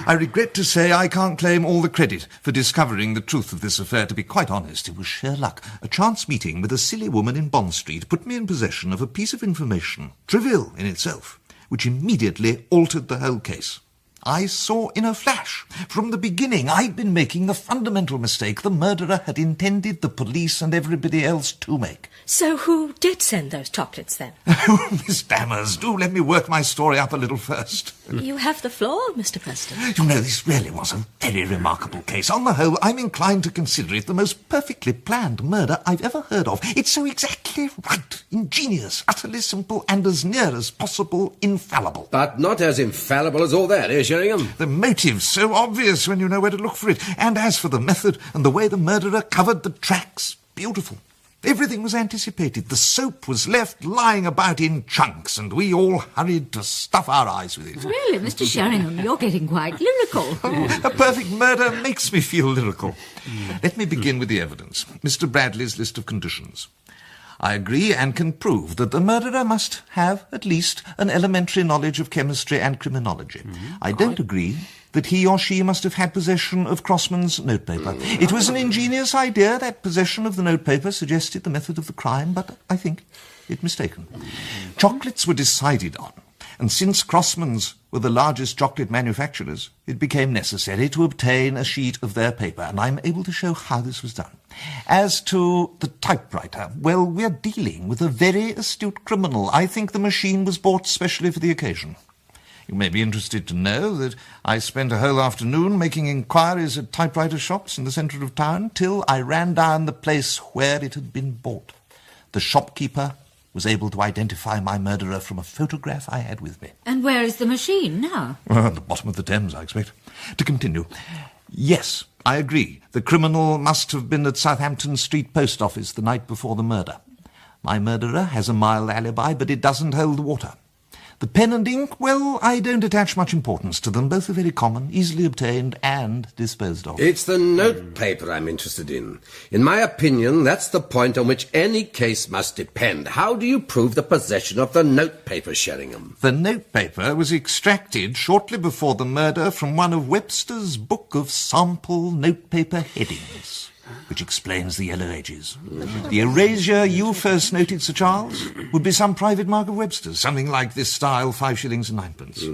I regret to say I can't claim all the credit for discovering the truth of this affair. To be quite honest, it was sheer luck. A chance meeting with a silly woman in Bond Street put me in possession of a piece of information, trivial in itself, which immediately altered the whole case. I saw in a flash. From the beginning, I'd been making the fundamental mistake the murderer had intended the police and everybody else to make. So who did send those chocolates, then? Oh, Miss Dammers, do let me work my story up a little first. You have the floor, Mr. Preston. You know, this really was a very remarkable case. On the whole, I'm inclined to consider it the most perfectly planned murder I've ever heard of. It's so exactly right, ingenious, utterly simple, and as near as possible infallible. But not as infallible as all that, eh, Sheringham? The motive's so obvious when you know where to look for it. And as for the method and the way the murderer covered the tracks, beautiful. Everything was anticipated. The soap was left lying about in chunks, and we all hurried to stuff our eyes with it. Really, Mr. Sheringham, you're getting quite lyrical. A perfect murder makes me feel lyrical. Let me begin with the evidence. Mr. Bradley's list of conditions. I agree and can prove that the murderer must have at least an elementary knowledge of chemistry and criminology. I don't agree that he or she must have had possession of Crossman's notepaper. It was an ingenious idea. That possession of the notepaper suggested the method of the crime, but I think it mistaken. Chocolates were decided on, and since Crossman's were the largest chocolate manufacturers, it became necessary to obtain a sheet of their paper, and I'm able to show how this was done. As to the typewriter, well, we're dealing with a very astute criminal. I think the machine was bought specially for the occasion. You may be interested to know that I spent a whole afternoon making inquiries at typewriter shops in the centre of town till I ran down the place where it had been bought. The shopkeeper was able to identify my murderer from a photograph I had with me. And where is the machine now? At the bottom of the Thames, I expect. To continue. Yes, I agree. The criminal must have been at Southampton Street Post Office the night before the murder. My murderer has a mild alibi, but it doesn't hold water. The pen and ink, well, I don't attach much importance to them. Both are very common, easily obtained and disposed of. It's the notepaper I'm interested in. In my opinion, that's the point on which any case must depend. How do you prove the possession of the notepaper, Sheringham? The notepaper was extracted shortly before the murder from one of Webster's book of sample notepaper headings, which explains the Yellow Ages. The erasure you first noted, Sir Charles, would be some private mark of Webster's, something like this style, 5 shillings and 9 pence.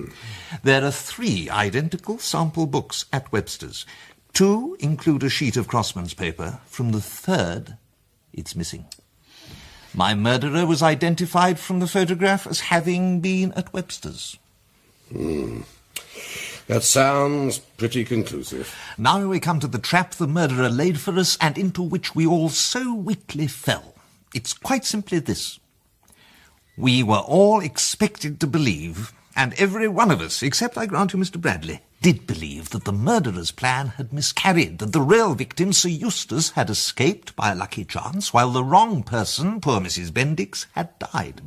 There are 3 identical sample books at Webster's. 2 include a sheet of Crossman's paper. From the 3rd, it's missing. My murderer was identified from the photograph as having been at Webster's. That sounds pretty conclusive. Now we come to the trap the murderer laid for us and into which we all so weakly fell. It's quite simply this. We were all expected to believe, and every one of us, except I grant you Mr. Bradley, did believe that the murderer's plan had miscarried, that the real victim, Sir Eustace, had escaped by a lucky chance, while the wrong person, poor Mrs. Bendix, had died.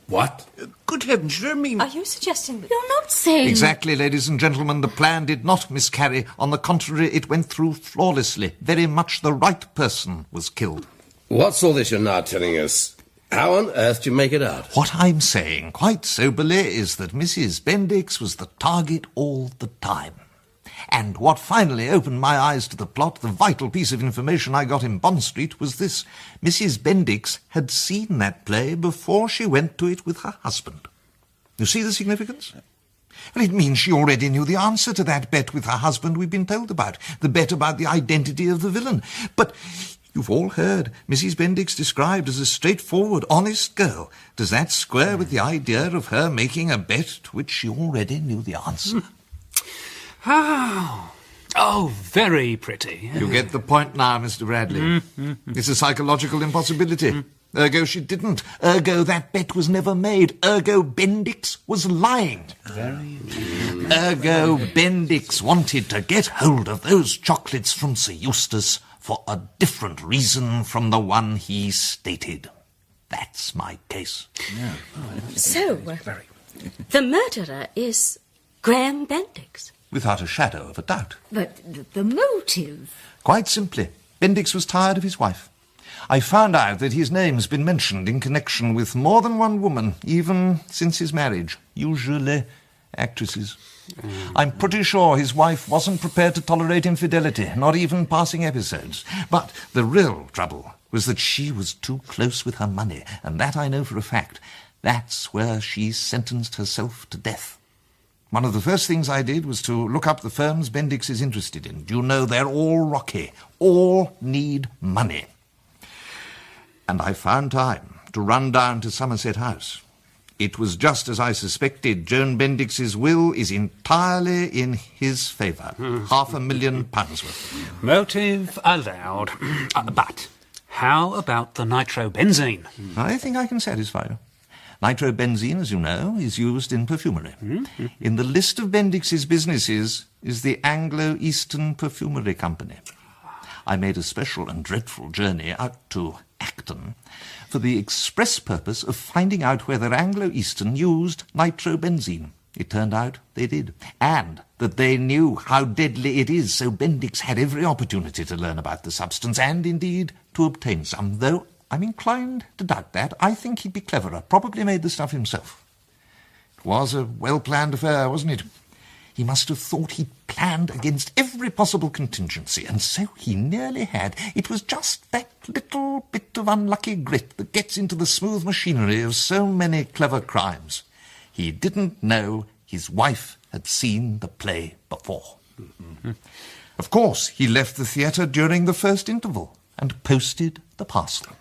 What? Good heavens, you don't mean... Are you suggesting that... You're not saying... Exactly, ladies and gentlemen, the plan did not miscarry. On the contrary, it went through flawlessly. Very much the right person was killed. What's all this you're now telling us? How on earth do you make it out? What I'm saying, quite soberly, is that Mrs. Bendix was the target all the time. And what finally opened my eyes to the plot, the vital piece of information I got in Bond Street, was this. Mrs. Bendix had seen that play before she went to it with her husband. You see the significance? Well, it means she already knew the answer to that bet with her husband we've been told about, the bet about the identity of the villain. But you've all heard Mrs. Bendix described as a straightforward, honest girl. Does that square with the idea of her making a bet to which she already knew the answer? Oh, very pretty. You get the point now, Mr. Bradley. It's a psychological impossibility. Ergo, she didn't. Ergo, that bet was never made. Ergo, Bendix was lying. Ergo, Bendix wanted to get hold of those chocolates from Sir Eustace for a different reason from the one he stated. That's my case. So, the murderer is Graham Bendix. Without a shadow of a doubt. But the motive... Quite simply, Bendix was tired of his wife. I found out that his name's been mentioned in connection with more than one woman, even since his marriage, usually actresses. I'm pretty sure his wife wasn't prepared to tolerate infidelity, not even passing episodes. But the real trouble was that she was too close with her money, and that I know for a fact. That's where she sentenced herself to death. One of the first things I did was to look up the firms Bendix is interested in. Do you know, they're all rocky, all need money. And I found time to run down to Somerset House. It was just as I suspected. Joan Bendix's will is entirely in his favour. £500,000 worth. Motive allowed. But how about the nitrobenzene? I think I can satisfy you. Nitrobenzene, as you know, is used in perfumery. In the list of Bendix's businesses is the Anglo-Eastern Perfumery Company. I made a special and dreadful journey out to Acton for the express purpose of finding out whether Anglo-Eastern used nitrobenzene. It turned out they did, and that they knew how deadly it is, so Bendix had every opportunity to learn about the substance and, indeed, to obtain some, though I'm inclined to doubt that. I think he'd be cleverer, probably made the stuff himself. It was a well-planned affair, wasn't it? He must have thought he'd planned against every possible contingency, and so he nearly had. It was just that little bit of unlucky grit that gets into the smooth machinery of so many clever crimes. He didn't know his wife had seen the play before. Of course, he left the theatre during the first interval and posted the parcel.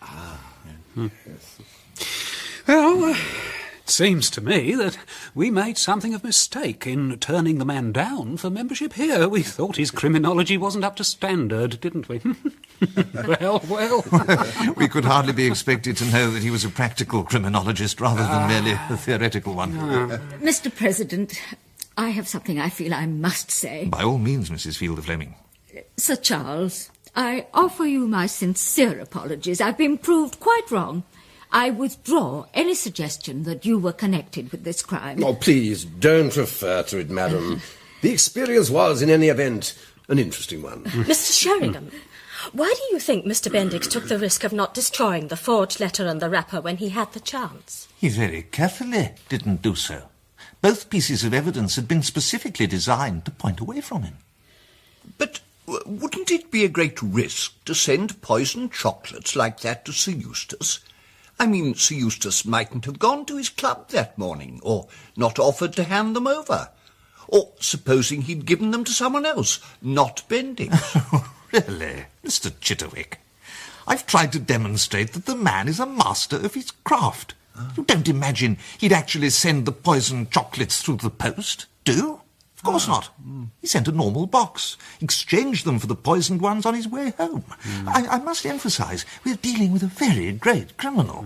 Well, it seems to me that we made something of a mistake in turning the man down for membership here. We thought his criminology wasn't up to standard, didn't we? Well. We could hardly be expected to know that he was a practical criminologist rather than merely a theoretical one. Mr. President, I have something I feel I must say. By all means, Mrs. Fielder-Fleming. Sir Charles, I offer you my sincere apologies. I've been proved quite wrong. I withdraw any suggestion that you were connected with this crime. Oh, please, don't refer to it, madam. The experience was, in any event, an interesting one. Mr. Sheringham, why do you think Mr. Bendix took the risk of not destroying the forged letter and the wrapper when he had the chance? He very carefully didn't do so. Both pieces of evidence had been specifically designed to point away from him. But wouldn't it be a great risk to send poisoned chocolates like that to Sir Eustace? I mean, Sir Eustace mightn't have gone to his club that morning, or not offered to hand them over. Or supposing he'd given them to someone else, not Bendix. Really, Mr. Chitterwick, I've tried to demonstrate that the man is a master of his craft. You don't imagine he'd actually send the poisoned chocolates through the post, do you? Of course not. He sent a normal box, exchanged them for the poisoned ones on his way home. I must emphasise, we're dealing with a very great criminal.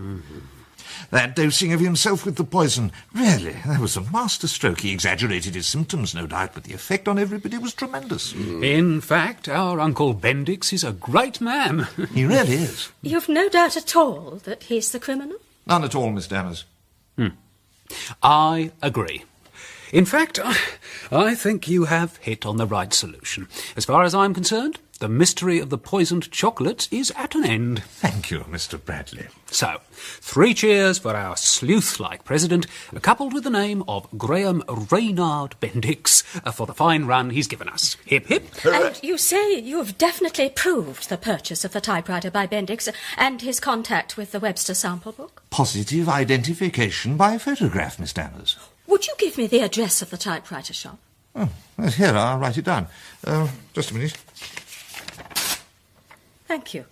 That dosing of himself with the poison, really, that was a masterstroke. He exaggerated his symptoms, no doubt, but the effect on everybody was tremendous. In fact, our Uncle Bendix is a great man. He really is. You've no doubt at all that he's the criminal? None at all, Miss Dammers. I agree. In fact, I think you have hit on the right solution. As far as I'm concerned, the mystery of the poisoned chocolates is at an end. Thank you, Mr. Bradley. So, 3 cheers for our sleuth-like president, coupled with the name of Graham Reynard Bendix, for the fine run he's given us. Hip, hip. And you say you've definitely proved the purchase of the typewriter by Bendix and his contact with the Webster sample book? Positive identification by photograph, Miss Dammers. Would you give me the address of the typewriter shop? Oh, well, here, I'll write it down. Just a minute. Thank you.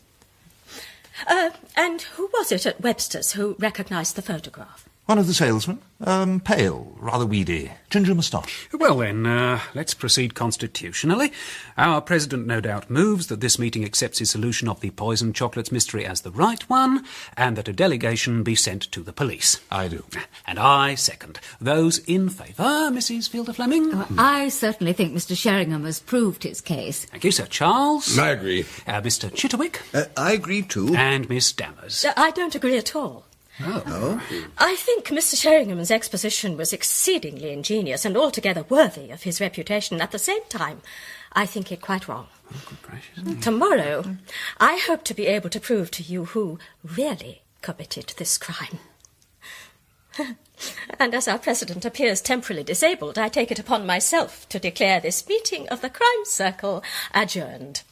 And who was it at Webster's who recognised the photograph? One of the salesmen. Pale, rather weedy, ginger moustache. Well then, let's proceed constitutionally. Our president no doubt moves that this meeting accepts his solution of the poisoned chocolates mystery as the right one, and that a delegation be sent to the police. I do. And I second. Those in favour, Mrs. Fielder-Fleming? I certainly think Mr. Sheringham has proved his case. Thank you, Sir Charles. I agree. Mr. Chitterwick? I agree too. And Miss Dammers? I don't agree at all. Oh. I think Mr. Sheringham's exposition was exceedingly ingenious and altogether worthy of his reputation. At the same time, I think it quite wrong. Oh, good gracious. Tomorrow, I hope to be able to prove to you who really committed this crime. And as our president appears temporarily disabled, I take it upon myself to declare this meeting of the Crime Circle adjourned.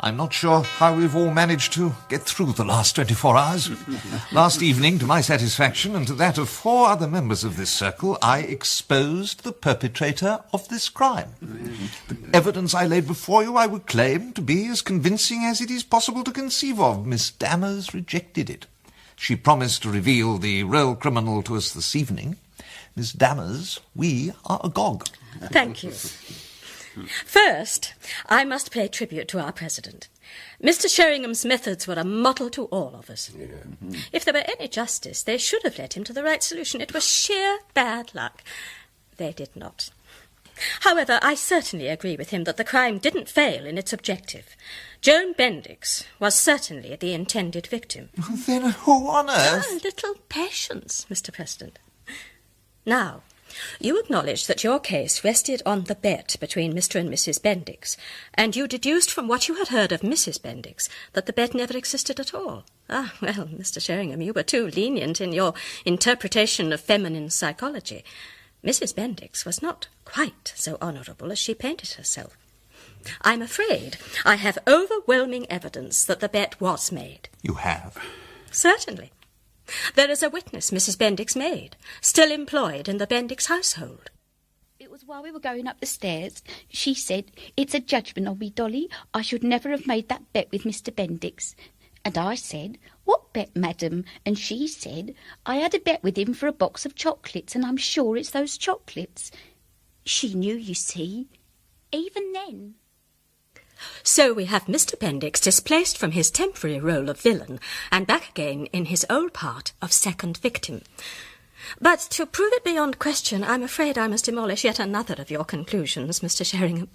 I'm not sure how we've all managed to get through the last 24 hours. Last evening, to my satisfaction and to that of 4 other members of this circle, I exposed the perpetrator of this crime. The evidence I laid before you I would claim to be as convincing as it is possible to conceive of. Miss Dammers rejected it. She promised to reveal the real criminal to us this evening. Miss Dammers, we are agog. Thank you. First, I must pay tribute to our president. Mr. Sheringham's methods were a model to all of us. If there were any justice, they should have led him to the right solution. It was sheer bad luck. They did not. However, I certainly agree with him that the crime didn't fail in its objective. Joan Bendix was certainly the intended victim. Then who on earth? A little patience, Mr. President. Now, you acknowledge that your case rested on the bet between Mr. and Mrs. Bendix, and you deduced from what you had heard of Mrs. Bendix that the bet never existed at all. Ah, well, Mr. Sheringham, you were too lenient in your interpretation of feminine psychology. Mrs. Bendix was not quite so honourable as she painted herself. I'm afraid I have overwhelming evidence that the bet was made. You have? Certainly. There is a witness Mrs. Bendix made, still employed in the Bendix household. It was while we were going up the stairs. She said, "It's a judgment on me, Dolly. I should never have made that bet with Mr. Bendix." And I said, "What bet, madam?" And she said, "I had a bet with him for a box of chocolates, and I'm sure it's those chocolates." She knew, you see, even then. So we have Mr. Bendix displaced from his temporary role of villain and back again in his old part of second victim. But to prove it beyond question, I'm afraid I must demolish yet another of your conclusions, Mr. Sheringham.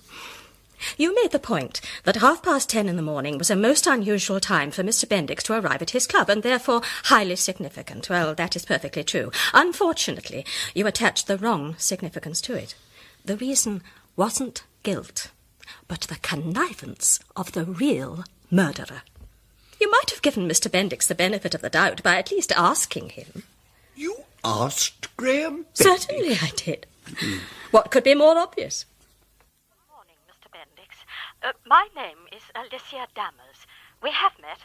You made the point that 10:30 in the morning was a most unusual time for Mr. Bendix to arrive at his club, and therefore highly significant. Well, that is perfectly true. Unfortunately, you attached the wrong significance to it. The reason wasn't guilt, but the connivance of the real murderer. You might have given Mr. Bendix the benefit of the doubt by at least asking him. You asked Graham Bendix? Certainly I did. What could be more obvious? My name is Alicia Dammers. We have met.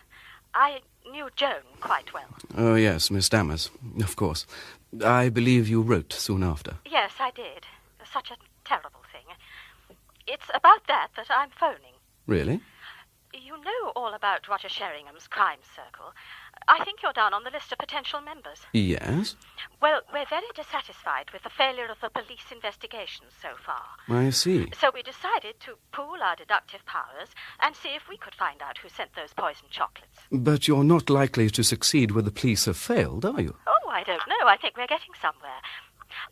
I knew Joan quite well. Oh, yes, Miss Dammers, of course. I believe you wrote soon after. Yes, I did. Such a terrible thing. It's about that I'm phoning. Really? You know all about Roger Sheringham's crime circle. I think you're down on the list of potential members. Yes? Well, we're very dissatisfied with the failure of the police investigations so far. I see. So we decided to pool our deductive powers and see if we could find out who sent those poisoned chocolates. But you're not likely to succeed where the police have failed, are you? Oh, I don't know. I think we're getting somewhere.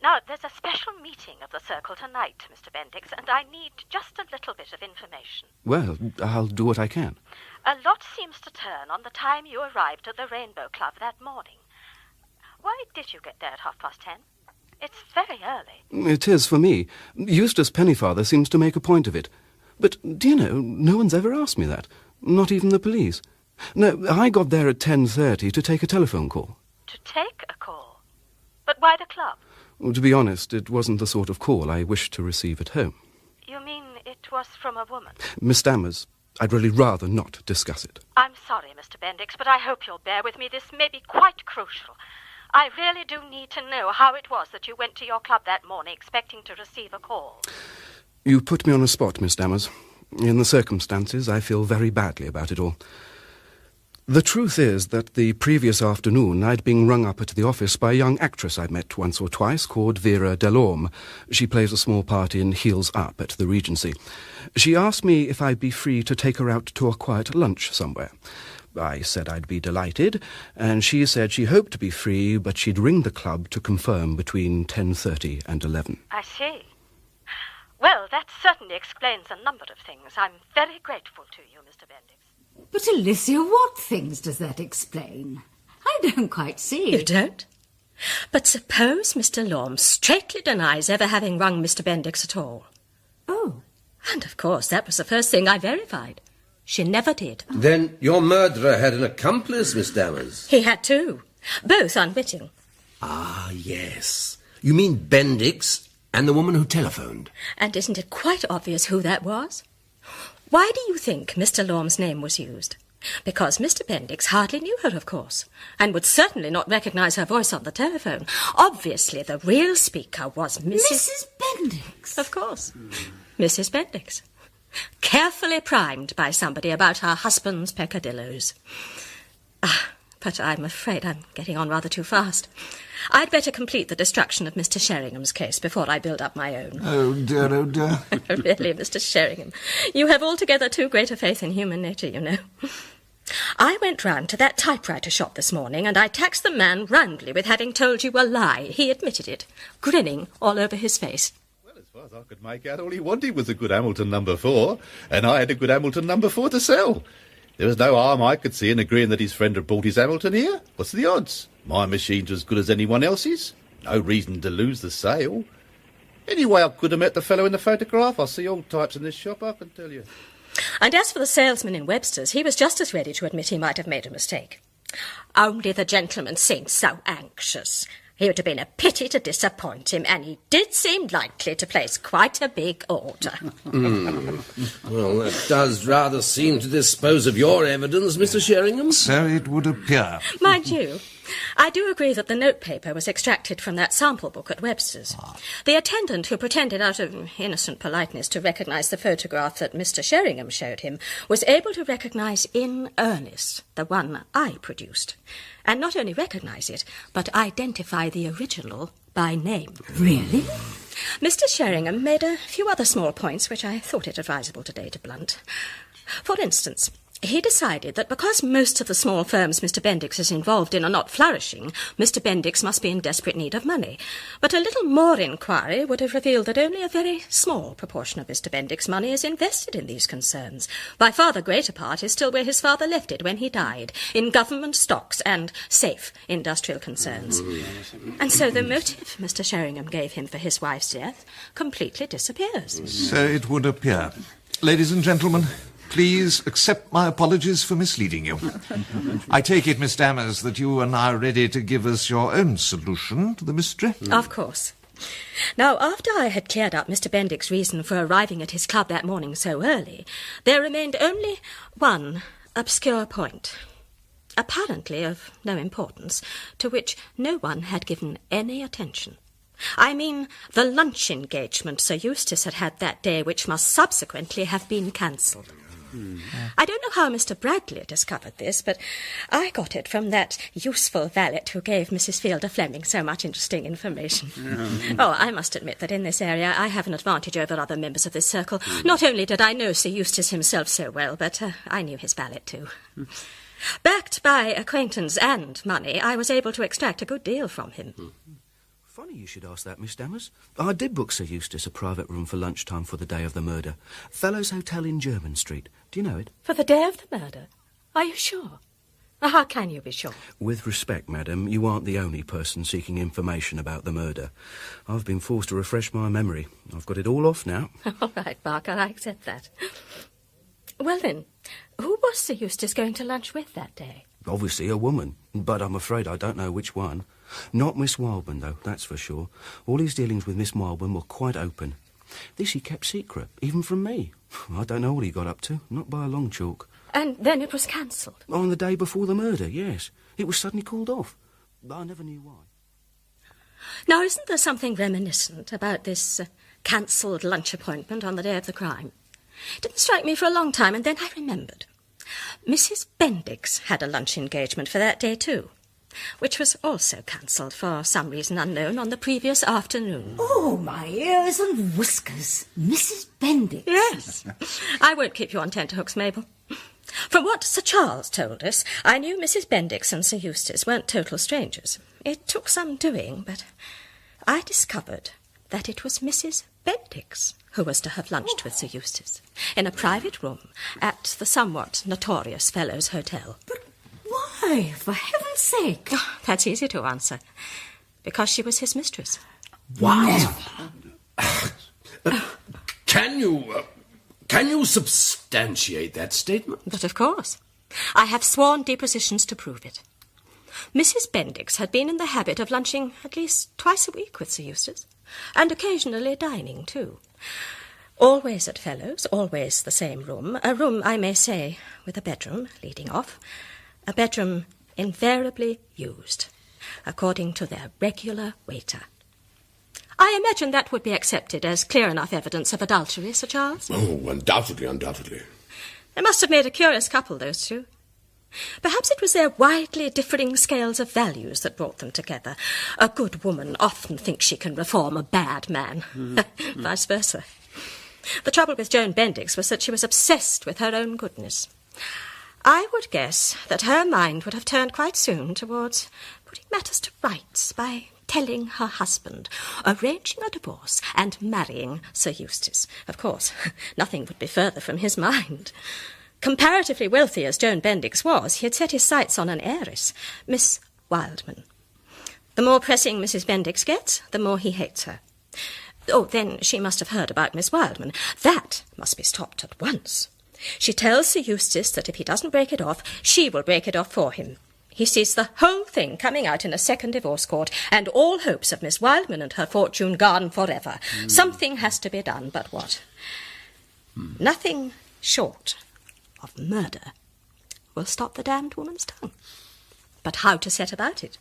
Now, there's a special meeting of the circle tonight, Mr. Bendix, and I need just a little bit of information. Well, I'll do what I can. A lot seems to turn on the time you arrived at the Rainbow Club that morning. Why did you get there at 10:30? It's very early. It is for me. Eustace Pennyfather seems to make a point of it. But, do you know, no one's ever asked me that. Not even the police. No, I got there at 10:30 to take a telephone call. To take a call? But why the club? Well, to be honest, it wasn't the sort of call I wished to receive at home. You mean it was from a woman? Miss Dammers, I'd really rather not discuss it. I'm sorry, Mr. Bendix, but I hope you'll bear with me. This may be quite crucial. I really do need to know how it was that you went to your club that morning expecting to receive a call. You put me on a spot, Miss Dammers. In the circumstances, I feel very badly about it all. The truth is that the previous afternoon I'd been rung up at the office by a young actress I'd met once or twice called Vera Delorme. She plays a small part in Heels Up at the Regency. She asked me if I'd be free to take her out to a quiet lunch somewhere. I said I'd be delighted, and she said she hoped to be free, but she'd ring the club to confirm between 10:30 and 11. I see. Well, that certainly explains a number of things. I'm very grateful to you, Mr. Bendix. But, Alicia, what things does that explain? I don't quite see. You don't? But suppose Mr. Lorme straightly denies ever having rung Mr. Bendix at all. Oh. And, of course, that was the first thing I verified. She never did. Then your murderer had an accomplice, Miss Dammers. He had two, both unwitting. Ah, yes. You mean Bendix and the woman who telephoned? And isn't it quite obvious who that was? Why do you think Mr. Lorme's name was used? Because Mr. Bendix hardly knew her, of course, and would certainly not recognise her voice on the telephone. Obviously, the real speaker was Mrs. Bendix. Of course. Mrs. Bendix. Carefully primed by somebody about her husband's peccadilloes. But I'm afraid I'm getting on rather too fast. I'd better complete the destruction of Mr. Sheringham's case before I build up my own. Oh, dear, oh, dear. Really, Mr. Sheringham, you have altogether too great a faith in human nature, you know. I went round to that typewriter shop this morning, and I taxed the man roundly with having told you a lie. He admitted it, grinning all over his face. As far as I could make out, all he wanted was a good Hamilton No. 4, and I had a good Hamilton No. 4 to sell. There was no harm I could see in agreeing that his friend had bought his Hamilton here. What's the odds? My machine's as good as anyone else's. No reason to lose the sale. Anyway, I could have met the fellow in the photograph. I see all types in this shop, I can tell you. And as for the salesman in Webster's, he was just as ready to admit he might have made a mistake. Only the gentleman seemed so anxious. It would have been a pity to disappoint him, and he did seem likely to place quite a big order. Well, that does rather seem to dispose of your evidence, Mr. Sheringham. So it would appear. Mind you, I do agree that the notepaper was extracted from that sample book at Webster's. The attendant who pretended out of innocent politeness to recognise the photograph that Mr. Sheringham showed him was able to recognise in earnest the one I produced. And not only recognise it, but identify the original by name. Really? Mr. Sheringham made a few other small points which I thought it advisable today to blunt. For instance, He decided that because most of the small firms Mr. Bendix is involved in are not flourishing, Mr. Bendix must be in desperate need of money. But a little more inquiry would have revealed that only a very small proportion of Mr. Bendix's money is invested in these concerns. By far the greater part is still where his father left it when he died, in government stocks and safe industrial concerns. And so the motive Mr. Sheringham gave him for his wife's death completely disappears. So it would appear. Ladies and gentlemen, please accept my apologies for misleading you. I take it, Miss Dammers, that you are now ready to give us your own solution to the mystery? Of course. Now, after I had cleared up Mr. Bendix's reason for arriving at his club that morning so early, there remained only one obscure point, apparently of no importance, to which no one had given any attention. I mean the lunch engagement Sir Eustace had had that day, which must subsequently have been cancelled. I don't know how Mr. Bradley discovered this, but I got it from that useful valet who gave Mrs. Fielder Fleming so much interesting information. Oh, I must admit that in this area I have an advantage over other members of this circle. Not only did I know Sir Eustace himself so well, but I knew his valet too. Backed by acquaintance and money, I was able to extract a good deal from him. Funny you should ask that, Miss Dammers. I did book Sir Eustace a private room for lunchtime for the day of the murder. Fellows Hotel in Jermyn Street. Do you know it? For the day of the murder? Are you sure? How can you be sure? With respect, madam, you aren't the only person seeking information about the murder. I've been forced to refresh my memory. I've got it all off now. All right, Barker, I accept that. Well then, who was Sir Eustace going to lunch with that day? Obviously a woman, but I'm afraid I don't know which one. Not Miss Wildman, though, that's for sure. All his dealings with Miss Wildman were quite open. This he kept secret, even from me. I don't know what he got up to, not by a long chalk. And then it was cancelled? On the day before the murder, yes. It was suddenly called off. I never knew why. Now, isn't there something reminiscent about this cancelled lunch appointment on the day of the crime? It didn't strike me for a long time, and then I remembered. Mrs. Bendix had a lunch engagement for that day too, which was also cancelled for some reason unknown on the previous afternoon. Oh, my ears and whiskers. Mrs. Bendix. Yes. I won't keep you on tenterhooks, Mabel. From what Sir Charles told us, I knew Mrs. Bendix and Sir Eustace weren't total strangers. It took some doing, but I discovered that it was Mrs. Bendix who was to have lunched with Sir Eustace in a private room at the somewhat notorious Fellows Hotel. But why, for heaven's sake? That's easy to answer. Because she was his mistress. What? Can you substantiate that statement? But of course. I have sworn depositions to prove it. Mrs. Bendix had been in the habit of lunching at least twice a week with Sir Eustace, and occasionally dining too. Always at Fellows, always the same room, a room, I may say, with a bedroom leading off, a bedroom invariably used, according to their regular waiter. I imagine that would be accepted as clear enough evidence of adultery, Sir Charles? Oh, undoubtedly, undoubtedly. They must have made a curious couple, those two. Perhaps it was their widely differing scales of values that brought them together. A good woman often thinks she can reform a bad man. Vice versa. The trouble with Joan Bendix was that she was obsessed with her own goodness. I would guess that her mind would have turned quite soon towards putting matters to rights by telling her husband, arranging a divorce, and marrying Sir Eustace. Of course, nothing would be further from his mind. Comparatively wealthy as Joan Bendix was, he had set his sights on an heiress, Miss Wildman. The more pressing Mrs. Bendix gets, the more he hates her. Oh, then she must have heard about Miss Wildman. That must be stopped at once. She tells Sir Eustace that if he doesn't break it off, she will break it off for him. He sees the whole thing coming out in a second divorce court, and all hopes of Miss Wildman and her fortune gone forever. Something has to be done, but what? Nothing short of murder will stop the damned woman's tongue. But how to set about it?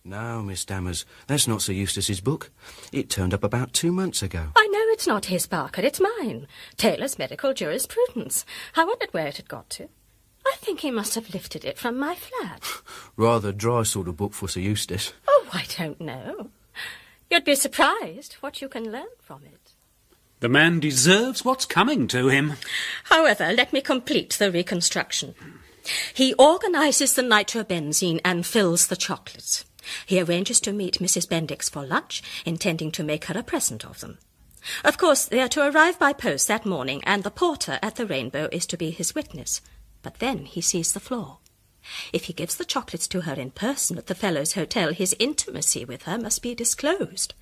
No, Miss Dammers, that's not Sir Eustace's book. It turned up about 2 months ago. I know it's not his, Barker, it's mine. Taylor's Medical Jurisprudence. I wondered where it had got to. I think he must have lifted it from my flat. Rather dry sort of book for Sir Eustace. Oh, I don't know. You'd be surprised what you can learn from it. The man deserves what's coming to him. However, let me complete the reconstruction. He organises the nitrobenzene and fills the chocolates. He arranges to meet Mrs. Bendix for lunch, intending to make her a present of them. Of course, they are to arrive by post that morning, and the porter at the Rainbow is to be his witness. But then he sees the flaw. If he gives the chocolates to her in person at the Fellows' Hotel, his intimacy with her must be disclosed.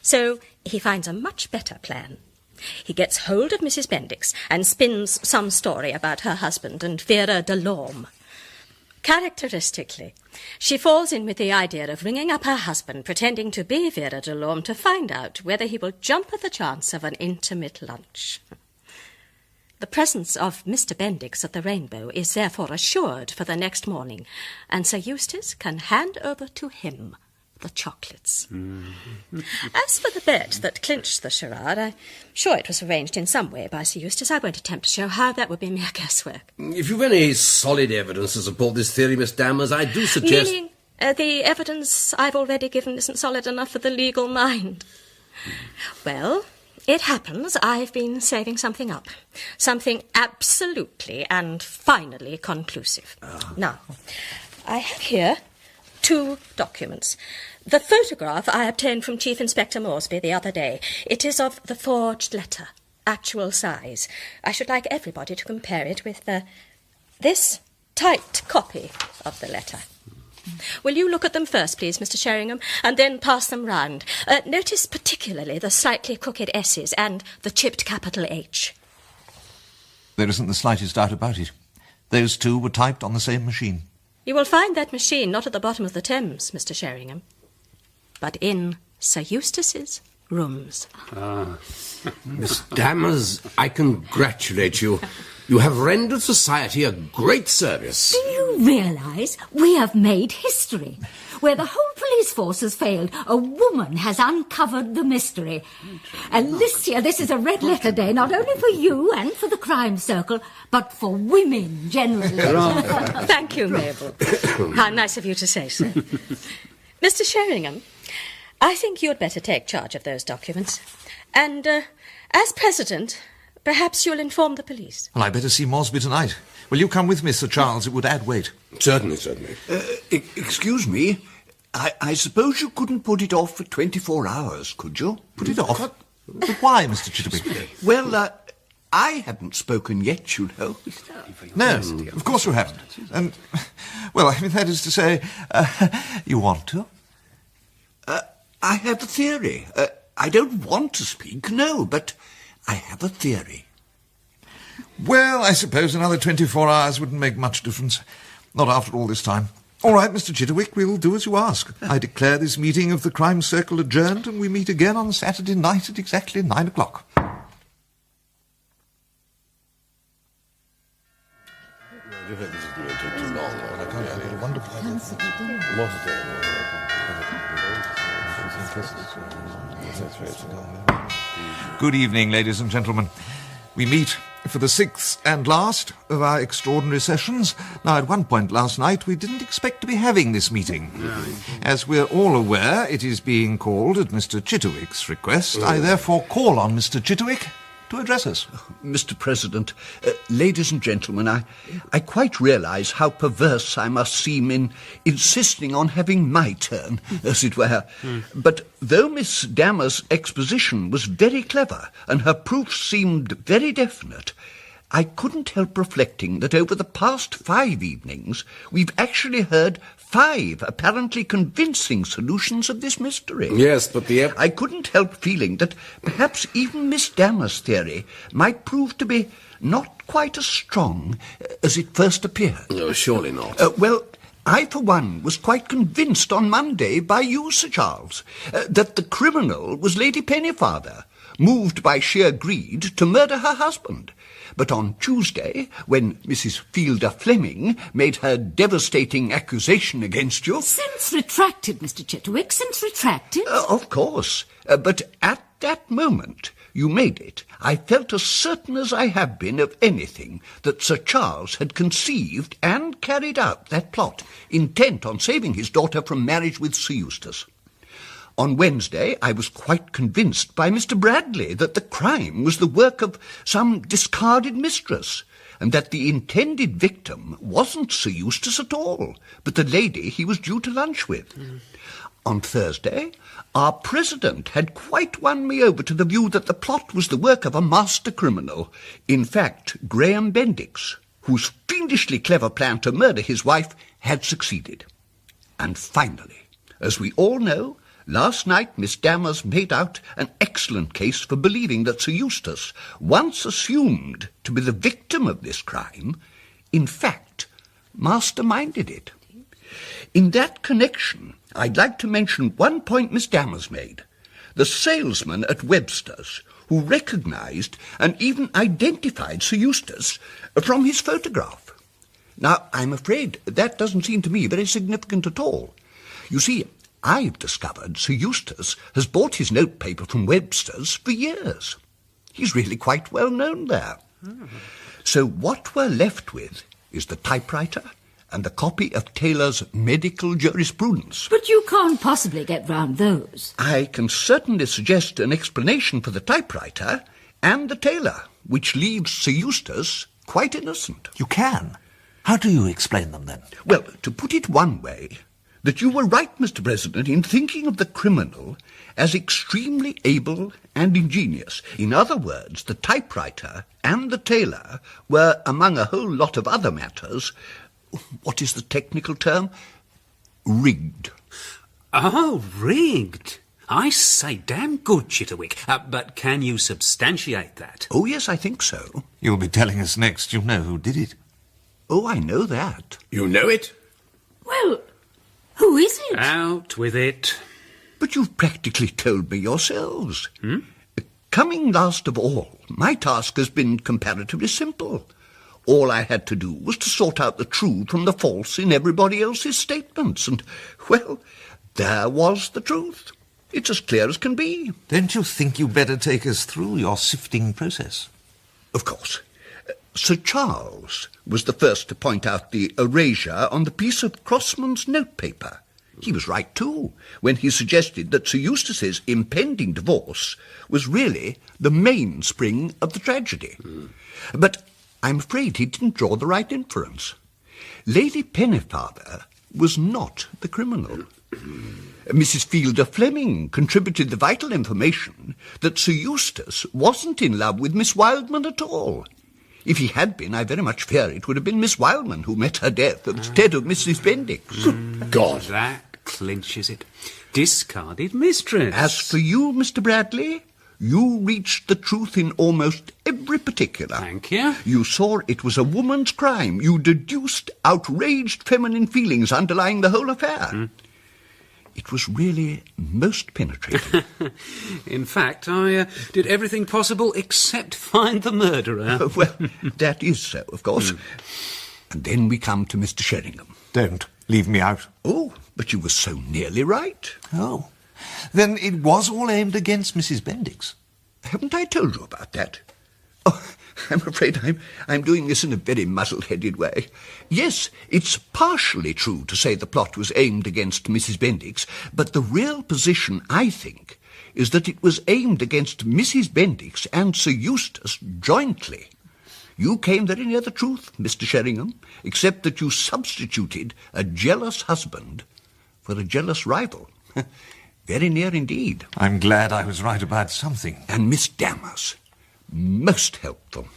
So he finds a much better plan. He gets hold of Mrs. Bendix and spins some story about her husband and Vera Delorme. Characteristically, she falls in with the idea of ringing up her husband, pretending to be Vera Delorme, to find out whether he will jump at the chance of an intimate lunch. The presence of Mr. Bendix at the Rainbow is therefore assured for the next morning, and Sir Eustace can hand over to him the chocolates. As for the bet that clinched the charade, I'm sure it was arranged in some way by Sir Eustace. I won't attempt to show how. That would be mere guesswork. If you've any solid evidence to support this theory, Miss Dammers, I do suggest... Meaning, the evidence I've already given isn't solid enough for the legal mind. Well, it happens I've been saving something up. Something absolutely and finally conclusive. Now, I have here 2 documents. The photograph I obtained from Chief Inspector Moresby the other day. It is of the forged letter, actual size. I should like everybody to compare it with this typed copy of the letter. Will you look at them first, please, Mr. Sheringham, and then pass them round? Notice particularly the slightly crooked S's and the chipped capital H. There isn't the slightest doubt about it. Those 2 were typed on the same machine. You will find that machine not at the bottom of the Thames, Mr. Sheringham, but in Sir Eustace's rooms. Miss Dammers, I congratulate you. You have rendered society a great service. Do you realise we have made history? Where the whole police force has failed, a woman has uncovered the mystery. Alicia, this is a red letter day, not only for you and for the crime circle, but for women generally. Thank you, Mabel. How nice of you to say so. Mr. Sheringham, I think you'd better take charge of those documents. And, as president, perhaps you'll inform the police. Well, I'd better see Moresby tonight. Will you come with me, Sir Charles? It would add weight. Certainly, certainly. Excuse me. I suppose you couldn't put it off for 24 hours, could you? Put it off? But why, Mr. Chitterwick? Well, I haven't spoken yet, you know. No, of course you haven't. And, well, I mean, that is to say, you want to? I have a theory. I don't want to speak, no, but I have a theory. Well, I suppose another 24 hours wouldn't make much difference. Not after all this time. All right, Mr. Chitterwick, we'll do as you ask. I declare this meeting of the Crime Circle adjourned, and we meet again on Saturday night at exactly 9 o'clock. Good evening, ladies and gentlemen. We meet for the 6th and last of our extraordinary sessions. Now, at one point last night, we didn't expect to be having this meeting. As we're all aware, it is being called at Mr. Chitterwick's request. I therefore call on Mr. Chitterwick to address us. Mr. President, ladies and gentlemen, I quite realise how perverse I must seem in insisting on having my turn, as it were. But though Miss Dammer's exposition was very clever and her proofs seemed very definite, I couldn't help reflecting that over the past 5 evenings we've actually heard 5 apparently convincing solutions of this mystery. Yes, but I couldn't help feeling that perhaps even Miss Dammer's theory might prove to be not quite as strong as it first appeared. No, surely not. Well, I, for one, was quite convinced on Monday by you, Sir Charles, that the criminal was Lady Pennyfather, moved by sheer greed to murder her husband. But on Tuesday, when Mrs. Fielder Fleming made her devastating accusation against you... Since retracted, Mr. Chitterwick, since retracted. Of course. But at that moment you made it, I felt as certain as I have been of anything that Sir Charles had conceived and carried out that plot, intent on saving his daughter from marriage with Sir Eustace. On Wednesday, I was quite convinced by Mr. Bradley that the crime was the work of some discarded mistress, and that the intended victim wasn't Sir Eustace at all, but the lady he was due to lunch with. On Thursday, our president had quite won me over to the view that the plot was the work of a master criminal, in fact, Graham Bendix, whose fiendishly clever plan to murder his wife had succeeded. And finally, as we all know, last night Miss Dammers made out an excellent case for believing that Sir Eustace, once assumed to be the victim of this crime, in fact, masterminded it. In that connection, I'd like to mention one point Miss Dammers made. The salesman at Webster's, who recognised and even identified Sir Eustace from his photograph. Now, I'm afraid that doesn't seem to me very significant at all. You see, I've discovered Sir Eustace has bought his notepaper from Webster's for years. He's really quite well known there. So what we're left with is the typewriter and the copy of Taylor's medical jurisprudence. But you can't possibly get round those. I can certainly suggest an explanation for the typewriter and the Taylor, which leaves Sir Eustace quite innocent. You can? How do you explain them, then? Well, to put it one way, that you were right, Mr. President, in thinking of the criminal as extremely able and ingenious. In other words, the typewriter and the Taylor were, among a whole lot of other matters, what is the technical term? Rigged. Oh, rigged. I say, damn good, Chitterwick. But can you substantiate that? Oh, yes, I think so. You'll be telling us next you know who did it. Oh, I know that. You know it? Well, who is it? Out with it. But you've practically told me yourselves. Coming last of all, my task has been comparatively simple. All I had to do was to sort out the true from the false in everybody else's statements, and, well, there was the truth. It's as clear as can be. Don't you think you'd better take us through your sifting process? Of course. Sir Charles was the first to point out the erasure on the piece of Crossman's notepaper. He was right, too, when he suggested that Sir Eustace's impending divorce was really the mainspring of the tragedy. But I'm afraid he didn't draw the right inference. Lady Pennefather was not the criminal. Mrs. Fielder Fleming contributed the vital information that Sir Eustace wasn't in love with Miss Wildman at all. If he had been, I very much fear it would have been Miss Wildman who met her death instead of Mrs. Bendix. Good God. That clinches it. Discarded mistress. As for you, Mr. Bradley, you reached the truth in almost every particular. Thank you. You saw it was a woman's crime. You deduced outraged feminine feelings underlying the whole affair. It was really most penetrating. In fact, I did everything possible except find the murderer. Well, that is so, of course. And then we come to Mr. Sheringham. Don't leave me out. Oh, but you were so nearly right. Oh, then it was all aimed against Mrs. Bendix. Haven't I told you about that? Oh, I'm afraid I'm doing this in a very muddle-headed way. Yes, it's partially true to say the plot was aimed against Mrs. Bendix, but the real position, I think, is that it was aimed against Mrs. Bendix and Sir Eustace jointly. You came very near the truth, Mr. Sheringham, except that you substituted a jealous husband for a jealous rival. Very near indeed. I'm glad I was right about something. And Miss Dammers, most helpful.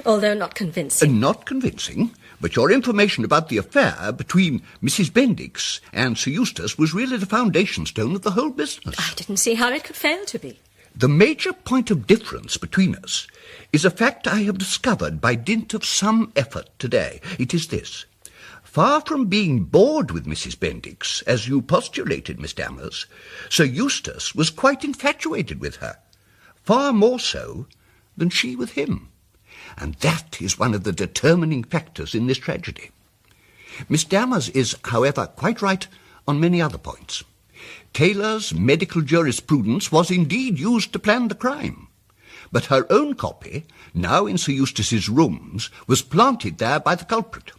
Although not convincing. Not convincing, but your information about the affair between Mrs. Bendix and Sir Eustace was really the foundation stone of the whole business. I didn't see how it could fail to be. The major point of difference between us is a fact I have discovered by dint of some effort today. It is this. Far from being bored with Mrs. Bendix, as you postulated, Miss Dammers, Sir Eustace was quite infatuated with her, far more so than she with him. And that is one of the determining factors in this tragedy. Miss Dammers is, however, quite right on many other points. Taylor's medical jurisprudence was indeed used to plan the crime, but her own copy, now in Sir Eustace's rooms, was planted there by the culprit.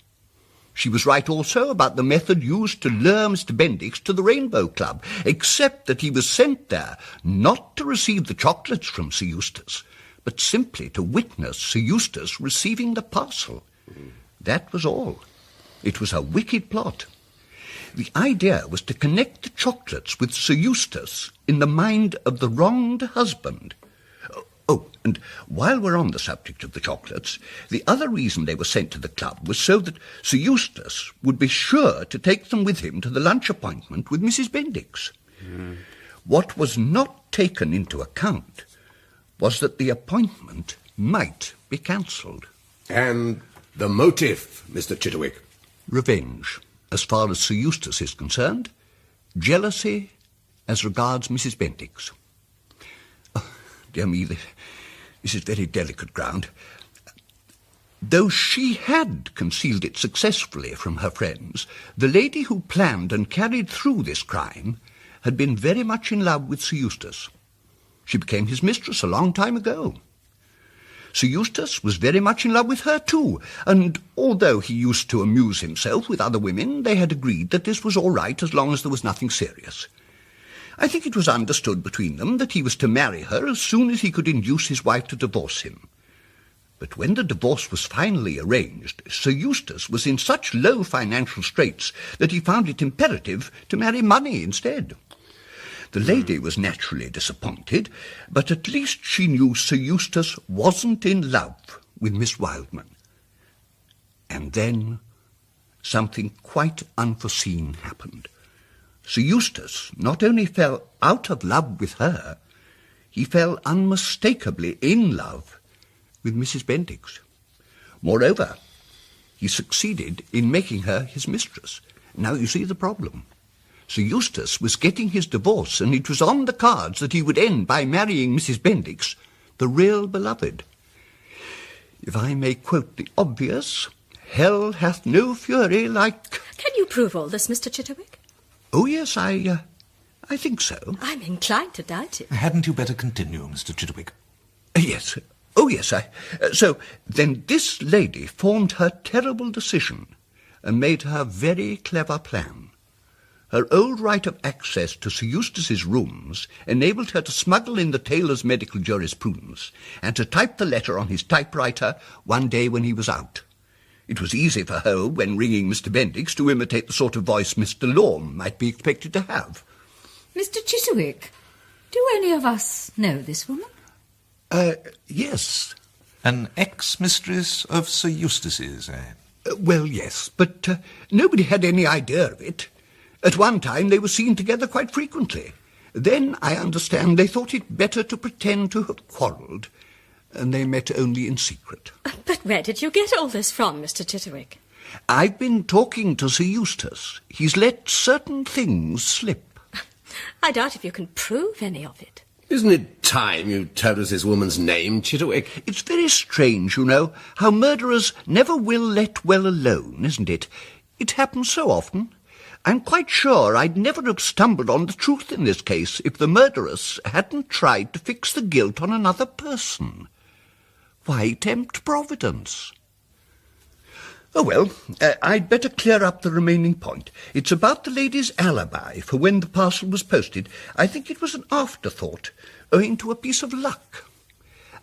She was right also about the method used to lure Mr. Bendix to the Rainbow Club, except that he was sent there not to receive the chocolates from Sir Eustace, but simply to witness Sir Eustace receiving the parcel. That was all. It was a wicked plot. The idea was to connect the chocolates with Sir Eustace in the mind of the wronged husband. Oh, and while we're on the subject of the chocolates, the other reason they were sent to the club was so that Sir Eustace would be sure to take them with him to the lunch appointment with Mrs. Bendix. What was not taken into account was that the appointment might be cancelled. And the motive, Mr. Chitterwick? Revenge, as far as Sir Eustace is concerned. Jealousy, as regards Mrs. Bendix. Oh, dear me, this is very delicate ground. Though she had concealed it successfully from her friends, the lady who planned and carried through this crime had been very much in love with Sir Eustace. She became his mistress a long time ago. Sir Eustace was very much in love with her too, and although he used to amuse himself with other women, they had agreed that this was all right as long as there was nothing serious. I think it was understood between them that he was to marry her as soon as he could induce his wife to divorce him. But when the divorce was finally arranged, Sir Eustace was in such low financial straits that he found it imperative to marry money instead. The lady was naturally disappointed, but at least she knew Sir Eustace wasn't in love with Miss Wildman. And then something quite unforeseen happened. Sir Eustace not only fell out of love with her, he fell unmistakably in love with Mrs. Bendix. Moreover, he succeeded in making her his mistress. Now you see the problem. Sir Eustace was getting his divorce, and it was on the cards that he would end by marrying Mrs. Bendix, the real beloved. If I may quote the obvious, hell hath no fury like... Can you prove all this, Mr. Chitterwick? Oh, yes, I think so. I'm inclined to doubt it. Hadn't you better continue, Mr. Chitterwick? Yes. Oh, yes, so then this lady formed her terrible decision and made her very clever plan. Her old right of access to Sir Eustace's rooms enabled her to smuggle in the tailor's medical jurisprudence and to type the letter on his typewriter one day when he was out. It was easy for her, when ringing Mr. Bendix, to imitate the sort of voice Mr. Lorne might be expected to have. Mr. Chitterwick, do any of us know this woman? Yes. An ex-mistress of Sir Eustace's, eh? Well, yes, but nobody had any idea of it. At one time they were seen together quite frequently. Then, I understand, they thought it better to pretend to have quarrelled, and they met only in secret. But where did you get all this from, Mr. Chitterwick? I've been talking to Sir Eustace. He's let certain things slip. I doubt if you can prove any of it. Isn't it time you told us this woman's name, Chitterwick? It's very strange, you know, how murderers never will let well alone, isn't it? It happens so often. I'm quite sure I'd never have stumbled on the truth in this case if the murderess hadn't tried to fix the guilt on another person. Why tempt Providence? Oh, well, I'd better clear up the remaining point. It's about the lady's alibi for when the parcel was posted. I think it was an afterthought, owing to a piece of luck.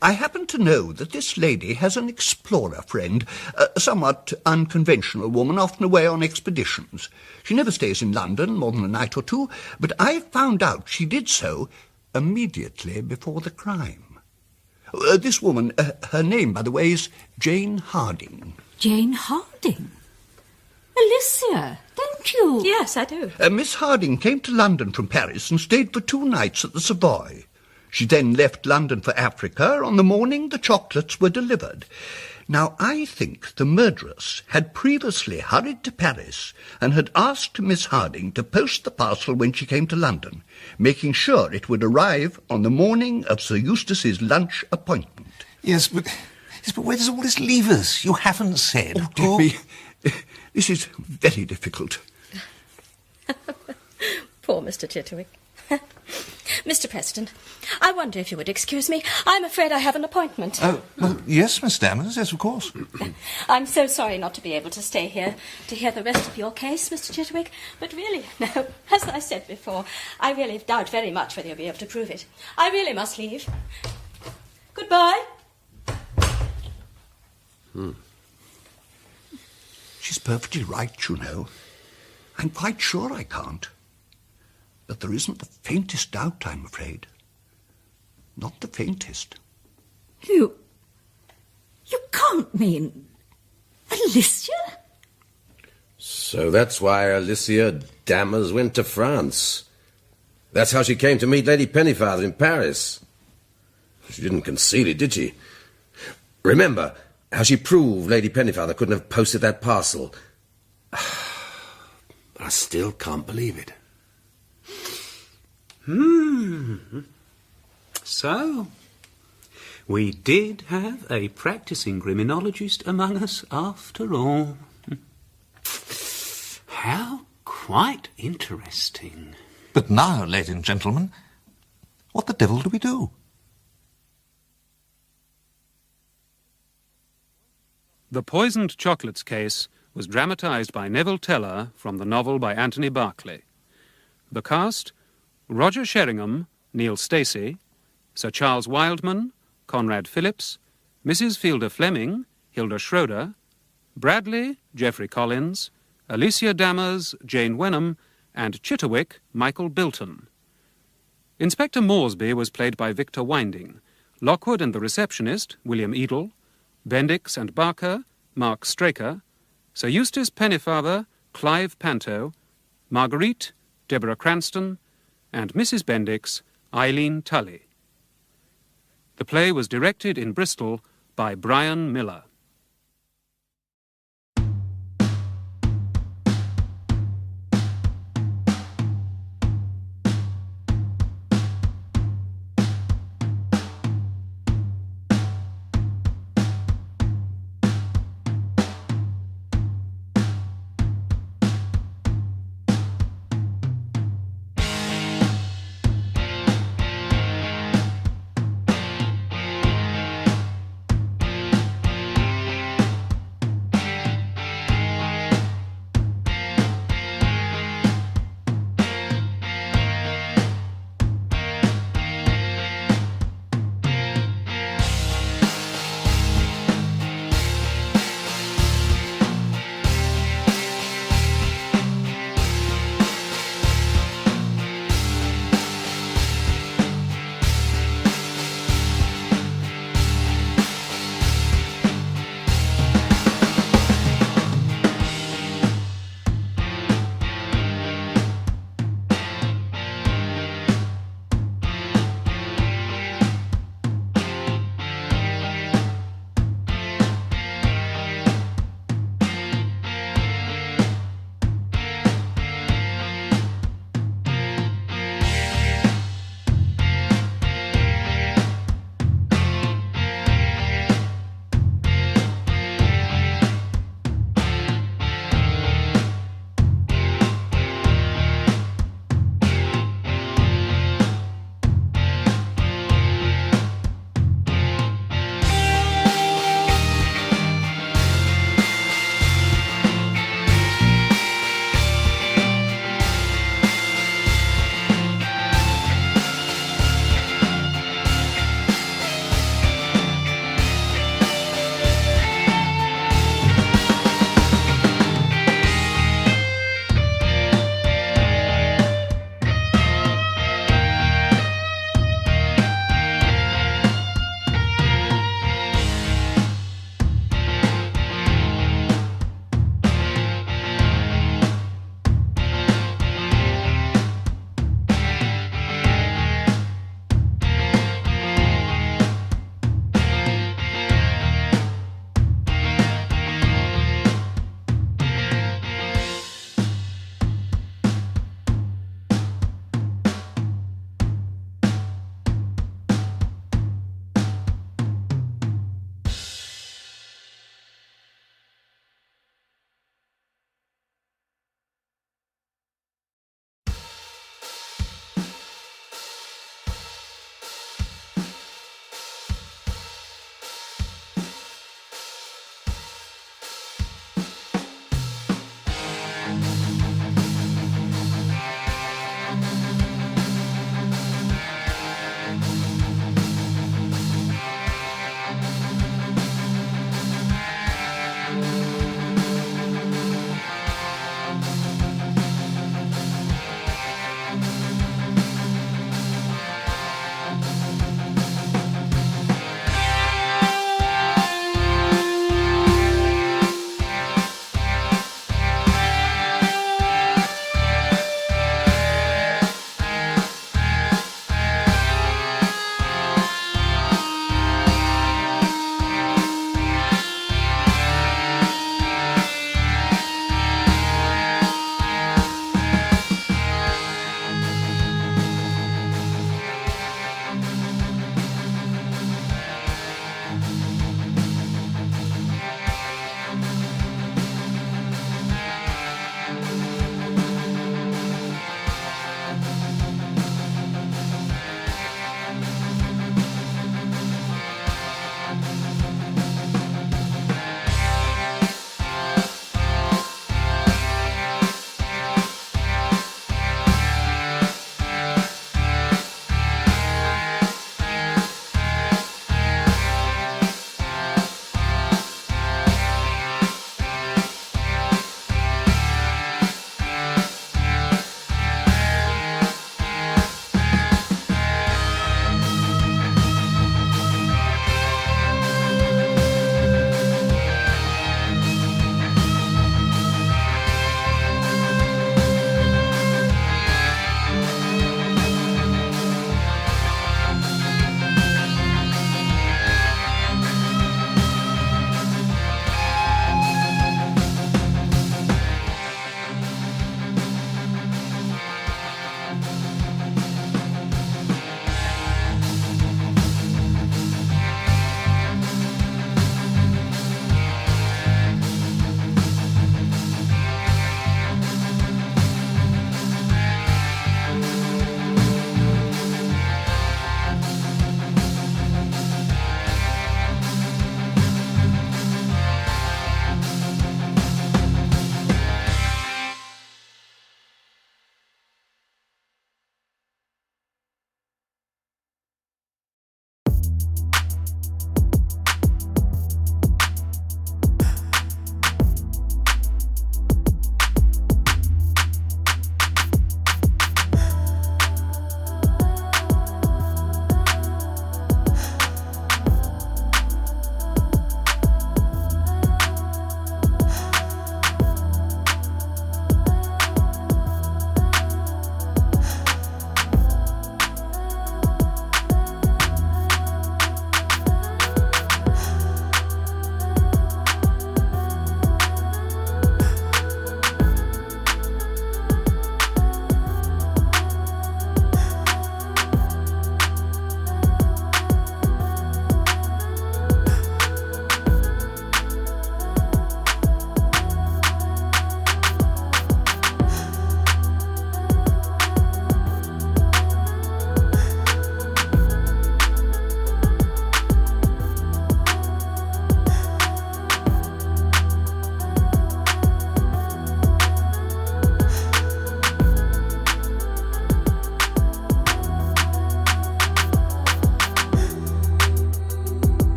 I happen to know that this lady has an explorer friend, a somewhat unconventional woman, often away on expeditions. She never stays in London more than a night or two, but I found out she did so immediately before the crime. This woman, her name, by the way, is Jane Harding. Jane Harding? Alicia, don't you? Yes, I do. Miss Harding came to London from Paris and stayed for 2 nights at the Savoy. She then left London for Africa on the morning the chocolates were delivered. Now, I think the murderess had previously hurried to Paris and had asked Miss Harding to post the parcel when she came to London, making sure it would arrive on the morning of Sir Eustace's lunch appointment. Yes, but where does all this leave us? You haven't said. Oh, dear me. This is very difficult. Poor Mr. Chitterwick. Mr. President, I wonder if you would excuse me. I'm afraid I have an appointment. Oh, well, yes, Miss Dammers, yes, of course. I'm so sorry not to be able to stay here to hear the rest of your case, Mr. Chitterwick. But really, no, as I said before, I really doubt very much whether you'll be able to prove it. I really must leave. Goodbye. She's perfectly right, you know. I'm quite sure I can't. But there isn't the faintest doubt, I'm afraid. Not the faintest. You can't mean Alicia? So that's why Alicia Dammers went to France. That's how she came to meet Lady Pennyfather in Paris. She didn't conceal it, did she? Remember how she proved Lady Pennyfather couldn't have posted that parcel. I still can't believe it. So, we did have a practicing criminologist among us after all. How quite interesting. But now, ladies and gentlemen, what the devil do we do? The Poisoned Chocolates case was dramatised by Neville Teller from the novel by Anthony Berkeley. The cast: Roger Sheringham, Neil Stacey, Sir Charles Wildman, Conrad Phillips, Mrs. Fielder Fleming, Hilda Schroeder, Bradley, Geoffrey Collins, Alicia Dammers, Jane Wenham, and Chitterwick, Michael Bilton. Inspector Moresby was played by Victor Winding, Lockwood and the receptionist, William Edel, Bendix and Barker, Mark Straker, Sir Eustace Pennyfather, Clive Panto, Marguerite, Deborah Cranston, and Mrs. Bendix, Eileen Tully. The play was directed in Bristol by Brian Miller.